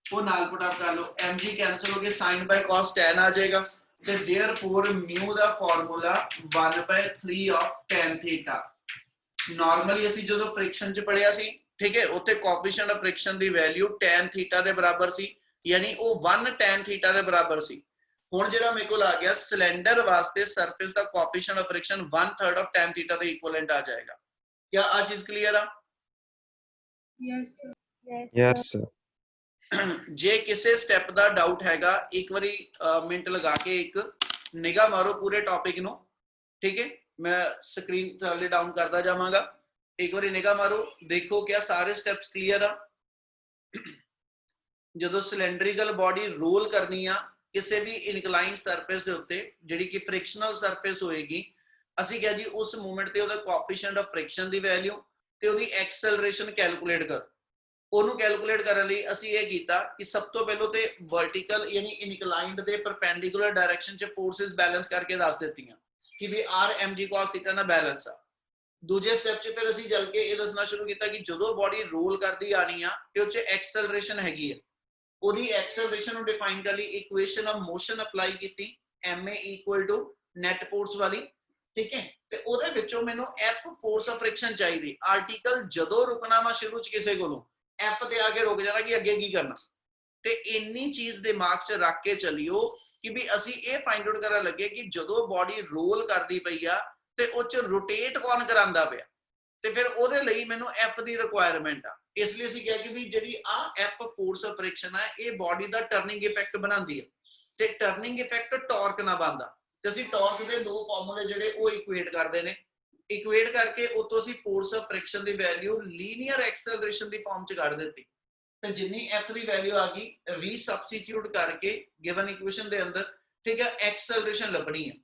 ਉਹ ਨਾਲ ਪੁੱਟ ਅਪ ਕਰ ਲਓ, mg ਕੈਨਸਲ ਹੋ ਕੇ sin by cos tan ਆ ਜਾਏਗਾ ਤੇ therefore mu ਦਾ ਫਾਰਮੂਲਾ 1/3 ਆਫ tan θ। ਨਾਰਮਲੀ ਅਸੀਂ ਜਦੋਂ ਫ੍ਰਿਕਸ਼ਨ ਚ ਪੜਿਆ ਸੀ, ਠੀਕ ਹੈ, ਉੱਥੇ ਕੋਐਫੀਸ਼ੀਐਂਟ ਆਫ ਫ੍ਰਿਕਸ਼ਨ ਦੀ ਵੈਲਿਊ tan θ ਦੇ ਬਰਾਬਰ ਸੀ, ਯਾਨੀ ਉਹ 1 tan θ ਦੇ ਬਰਾਬਰ ਸੀ। ਹੁਣ ਜਿਹੜਾ ਮੇਰੇ ਕੋਲ ਆ ਗਿਆ ਸਿਲੰਡਰ ਵਾਸਤੇ surface the coefficient of friction 1/3 of tan θ ਦੇ ਇਕੁਇਵਲੈਂਟ ਆ ਜਾਏਗਾ। ਕੀ ਆ ਚੀਜ਼ ਕਲੀਅਰ ਆ? Yes, sir. Yes, sir. ਜੇ ਕਿਸੇ ਸਟੈਪ ਦਾ ਡਾਊਟ ਹੈਗਾ ਇੱਕ ਵਾਰੀ ਮਿੰਟ ਲਗਾ ਕੇ ਇੱਕ ਨਿਗਾਹ ਮਾਰੋ ਪੂਰੇ ਟੌਪਿਕ ਨੂੰ, ਠੀਕ ਹੈ। ਮੈਂ ਸਕਰੀਨ ਥੱਲੇ ਡਾਊਨ ਕਰਦਾ ਜਾਵਾਂਗਾ, ਇੱਕ ਵਾਰੀ ਨਿਗਾਹ ਮਾਰੋ, ਦੇਖੋ ਕਿਆ ਸਾਰੇ ਸਟੈਪਸ ਕਲੀਅਰ ਆ। ਜਦੋਂ ਸਿਲੰਡਰੀਕਲ ਬਾਡੀ ਰੋਲ ਕਰਨੀ ਆ ਕਿਸੇ ਵੀ ਇਨਕਲਾਈਨ ਸਰਫੇਸ ਦੇ ਉੱਤੇ ਜਿਹੜੀ ਕਿ ਫ੍ਰਿਕਸ਼ਨਲ ਸਰਫੇਸ ਹੋਏਗੀ, ਅਸੀਂ ਕਿਹਾ ਜੀ ਉਸ ਮੂਵਮੈਂਟ ਤੇ ਉਹਦਾ ਕੋਐਫੀਸ਼ੀਐਂਟ ਆਫ ਫ੍ਰਿਕਸ਼ਨ ਦੀ ਵੈਲਿਊ ਤੇ ਉਹਦੀ ਐਕਸਲਰੇਸ਼ਨ ਕੈਲਕੂਲੇਟ ਕਰ। ਉਹਨੂੰ ਕੈਲਕੂਲੇਟ ਕਰਨ ਲਈ ਅਸੀਂ ਇਹ ਕੀਤਾ ਕਿ ਸਭ ਤੋਂ ਪਹਿਲਾਂ ਤੇ ਵਰਟੀਕਲ ਯਾਨੀ ਇਨਕਲਾਈਨਡ ਦੇ ਪਰਪੈਂਡੀਕੂਲਰ ਡਾਇਰੈਕਸ਼ਨ 'ਚ ਫੋਰਸਸ ਬੈਲੈਂਸ ਕਰਕੇ ਦੱਸ ਦਿੱਤੀਆਂ ਕਿ ਵੀ r mg cos θ ਨਾਲ ਬੈਲੈਂਸ ਆ। ਦੂਜੇ ਸਟੈਪ 'ਚ ਫਿਰ ਅਸੀਂ ਚੱਲ ਕੇ ਇਹ ਦੱਸਣਾ ਸ਼ੁਰੂ ਕੀਤਾ ਕਿ ਜਦੋਂ ਬਾਡੀ ਰੋਲ ਕਰਦੀ ਆਣੀ ਆ ਤੇ ਉਹ 'ਚ ਐਕਸਲਰੇਸ਼ਨ ਹੈਗੀ ਆ, ਉਹਦੀ ਐਕਸਲਰੇਸ਼ਨ ਨੂੰ ਡਿਫਾਈਨ ਕਰਨ ਲਈ ਇਕੁਏਸ਼ਨ ਆਫ ਮੋਸ਼ਨ ਅਪਲਾਈ ਕੀਤੀ ma equal to net force ਵਾਲੀ, ਠੀਕ ਹੈ। ਤੇ ਉਹਦੇ ਵਿੱਚੋਂ ਮੈਨੂੰ f ਫੋਰਸ ਆਫ ਫ੍ਰਿਕਸ਼ਨ ਚਾਹੀਦੀ। ਆਰਟੀਕਲ ਜਦੋਂ ਰੁਕਣਾ ਵਾ ਸ਼ੁਰੂ 'ਚ ਕਿਸੇ ਕੋਲੋਂ F ਤੇ ਆ ਕੇ ਰੁਕ ਜਾਣਾ ਕਿ ਅੱਗੇ ਕੀ ਕਰਨਾ, ਤੇ ਇੰਨੀ ਚੀਜ਼ ਦਿਮਾਗ 'ਚ ਰੱਖ ਕੇ ਚੱਲਿਓ ਕਿ ਵੀ ਅਸੀਂ ਇਹ ਫਾਈਂਡ ਆਊਟ ਕਰਨ ਲੱਗੇ ਕਿ ਜਦੋਂ ਬਾਡੀ ਰੋਲ ਕਰਦੀ ਪਈ ਆ ਤੇ ਉਹ 'ਚ ਰੋਟੇਟ ਕੌਣ ਕਰਾਂਦਾ ਪਿਆ, ਤੇ ਫਿਰ ਉਹਦੇ ਲਈ ਮੈਨੂੰ F ਦੀ ਰਿਕੁਆਇਰਮੈਂਟ ਆ। ਇਸ ਲਈ ਅਸੀਂ ਕਿਹਾ ਕਿ ਵੀ ਜਿਹੜੀ ਆ F ਫੋਰਸ ਆਫ ਫ੍ਰਿਕਸ਼ਨ ਹੈ ਇਹ ਬਾਡੀ ਦਾ ਟਰਨਿੰਗ ਇਫੈਕਟ ਬਣਾਉਂਦੀ ਹੈ ਤੇ ਟਰਨਿੰਗ ਇਫੈਕਟ ਟਾਰਕ ਨਾਲ ਬਣਦਾ ਤੇ ਅਸੀਂ ਟਾਰਕ ਦੇ ਦੋ ਫਾਰਮੂਲੇ ਜਿਹੜੇ ਉਹ ਇਕੁਏਟ ਕਰਦੇ ਨੇ। ਇਕੁਏਟ ਕਰਕੇ ਉਤੋਂ ਅਸੀਂ ਫੋਰਸ ਆਫ ਫ੍ਰਿਕਸ਼ਨ ਦੀ ਵੈਲਿਊ ਲੀਨੀਅਰ ਐਕਸਲਰੇਸ਼ਨ ਦੀ ਫਾਰਮ ਚ ਕੱਢ ਦਿੱਤੀ ਤੇ ਜਿੰਨੀ F ਦੀ ਵੈਲਿਊ ਆ ਗਈ ਰੀਸਬਸਟੀਟਿਊਟ ਕਰਕੇ ਗਿਵਨ ਇਕੁਏਸ਼ਨ ਦੇ ਅੰਦਰ, ਠੀਕ ਹੈ, ਐਕਸਲਰੇਸ਼ਨ ਲੱਭਣੀ ਹੈ।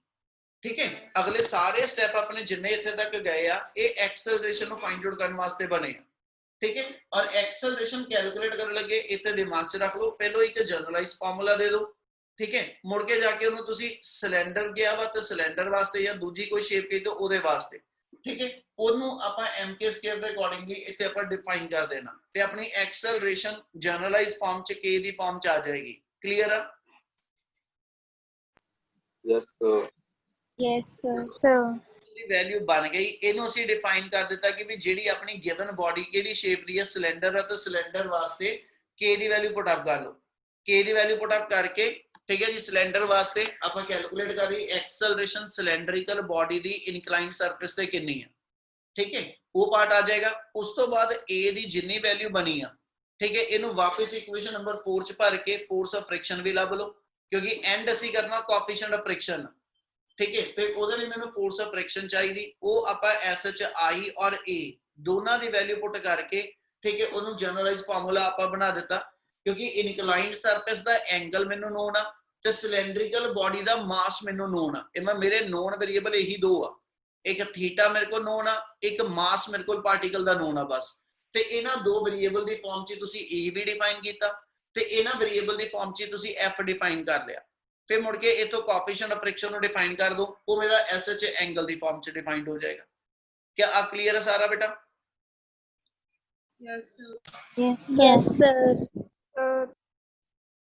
ਠੀਕ ਹੈ, ਅਗਲੇ ਸਾਰੇ ਸਟੈਪ ਆਪਣੇ ਜਿੰਨੇ ਇੱਥੇ ਤੱਕ ਗਏ ਆ ਇਹ ਐਕਸਲਰੇਸ਼ਨ ਨੂੰ ਫਾਈਂਡ ਆਊਟ ਕਰਨ ਵਾਸਤੇ ਬਣੇ ਆ। ਠੀਕ ਹੈ, ਔਰ ਐਕਸਲਰੇਸ਼ਨ ਕੈਲਕੂਲੇਟ ਕਰਨ ਲੱਗੇ ਇੱਥੇ ਦਿਮਾਗ 'ਚ ਰੱਖ ਲਓ, ਪਹਿਲਾਂ ਇੱਕ ਜਨਰਲਾਈਜ਼ ਫਾਰਮੂਲਾ ਦੇ ਦਿਓ। ਠੀਕ ਹੈ, ਮੁੜ ਕੇ ਜਾ ਕੇ ਉਹਨੂੰ ਤੁਸੀਂ ਸਿਲੰਡਰ ਗਿਆ ਵਾ ਤੇ ਸਿਲੰਡਰ ਵਾਸਤੇ ਜਾਂ ਦੂਜੀ ਕੋਈ ਸ਼ੇਪ ਕਹੀ ਤਾਂ ਉਹਦੇ ਵਾਸਤੇ, ਠੀਕ ਹੈ, ਉਹਨੂੰ ਆਪਾਂ mk ਸਕੁਅਰ ਦੇ ਅਕੋਰਡਿੰਗਲੀ ਇੱਥੇ ਆਪਾਂ ਡਿਫਾਈਨ ਕਰ ਦੇਣਾ ਤੇ ਆਪਣੀ ਐਕਸਲਰੇਸ਼ਨ ਜਨਰਲਾਈਜ਼ ਫਾਰਮ 'ਚ k ਦੀ ਫਾਰਮ 'ਚ ਆ ਜਾਏਗੀ। ਕਲੀਅਰ ਆ? Yes, sir. Yes, sir. ਦੀ ਵੈਲਿਊ ਬਣ ਗਈ। ਇਹਨੂੰ ਅਸੀਂ ਡਿਫਾਈਨ ਕਰ ਦਿੱਤਾ ਕਿ ਵੀ ਜਿਹੜੀ ਆਪਣੀ ਗਿਵਨ ਬਾਡੀ ਕਿਹੜੀ ਸ਼ੇਪ ਦੀ ਹੈ, ਸਿਲੰਡਰ ਹੈ, ਤਾਂ ਸਿਲੰਡਰ ਵਾਸਤੇ k ਦੀ ਵੈਲਿਊ ਪੁੱਟ ਅਪ ਕਰ ਲਓ। k ਦੀ ਵੈਲਿਊ ਪੁੱਟ ਅਪ ਕਰਕੇ, ਠੀਕ ਹੈ ਜੀ, ਸਿਲੰਡਰ ਵਾਸਤੇ ਆਪਾਂ ਕੈਲਕੂਲੇਟ ਕਰ ਰਹੀ ਐਕਸਲਰੇਸ਼ਨ ਸਿਲੰਡਰੀਕਲ ਬਾਡੀ ਦੀ ਇਨਕਲਾਈਨਡ ਸਰਫੇਸ ਤੇ ਕਿੰਨੀ ਹੈ। ਠੀਕ ਹੈ, ਉਹ ਪਾਰਟ ਆ ਜਾਏਗਾ। ਉਸ ਤੋਂ ਬਾਅਦ a ਦੀ ਜਿੰਨੀ ਵੈਲਿਊ ਬਣੀ ਆ, ਠੀਕ ਹੈ, ਇਹਨੂੰ ਵਾਪਸ ਇਕੁਏਸ਼ਨ ਨੰਬਰ 4 ਚ ਭਰ ਕੇ ਫੋਰਸ ਆਫ ਫ੍ਰਿਕਸ਼ਨ ਵੀ ਲੱਭ ਲਓ ਕਿਉਂਕਿ ਐਂਡ ਅਸੀਂ ਕਰਨਾ ਕੋਐਫੀਸ਼ੀਐਂਟ ਆਫ ਫ੍ਰਿਕਸ਼ਨ। ਠੀਕ ਹੈ, ਫਿਰ ਉਹਦੇ ਲਈ ਮੈਨੂੰ ਫੋਰਸ ਆਫ ਫ੍ਰਿਕਸ਼ਨ ਚਾਹੀਦੀ, ਉਹ ਆਪਾਂ SHI ਔਰ A ਦੋਨਾਂ ਦੀ ਵੈਲਿਊ ਪੁੱਟ ਕਰਕੇ, ਠੀਕ ਹੈ, ਉਹਨੂੰ ਜਨਰਲਾਈਜ਼ ਫਾਰਮੂਲਾ ਆਪਾਂ ਬਣਾ ਦਿੱਤਾ ਕਿਉਂਕਿ ਇਨਕਲਾਈਨਡ ਸਰਫੇਸ ਦਾ ਐਂਗਲ ਮੈਨੂੰ ਨੋਨ ਆ ਤੇ ਸਿਲੰਡਰੀਕਲ ਬਾਡੀ ਦਾ ਮਾਸ ਮੈਨੂੰ ਨੋਨ ਆ। ਇਹ ਮੈਂ ਮੇਰੇ ਨੋਨ ਵੇਰੀਏਬਲ ਇਹੀ ਦੋ ਆ, ਇੱਕ ਥੀਟਾ ਮੇਰੇ ਕੋਲ ਨੋਨ ਆ, ਇੱਕ ਮਾਸ ਮੇਰੇ ਕੋਲ ਪਾਰਟੀਕਲ ਦਾ ਨੋਨ ਆ ਬਸ। ਤੇ ਇਹਨਾਂ ਦੋ ਵੇਰੀਏਬਲ ਦੀ ਫਾਰਮ 'ਚ ਤੁਸੀਂ A ਵੀ ਡਿਫਾਈਨ ਕੀਤਾ ਤੇ ਇਹਨਾਂ ਵੇਰੀਏਬਲ ਦੀ ਫਾਰਮ 'ਚ ਤੁਸੀਂ F ਡਿਫਾਈਨ ਕਰ ਲਿਆ। ਫਿਰ ਮੁੜ ਕੇ ਇਥੋਂ ਕੋਐਫੀਸ਼ੀਐਂਟ ਆਫ ਫ੍ਰਿਕਸ਼ਨ ਨੂੰ ਡਿਫਾਈਨ ਕਰ ਦੋ, ਉਹ ਮੇਰਾ SH ਐਂਗਲ ਦੀ ਫਾਰਮ 'ਚ ਡਿਫਾਈਨਡ ਹੋ ਜਾਏਗਾ। क्या आप क्लियर है सारा बेटा? Yes, sir.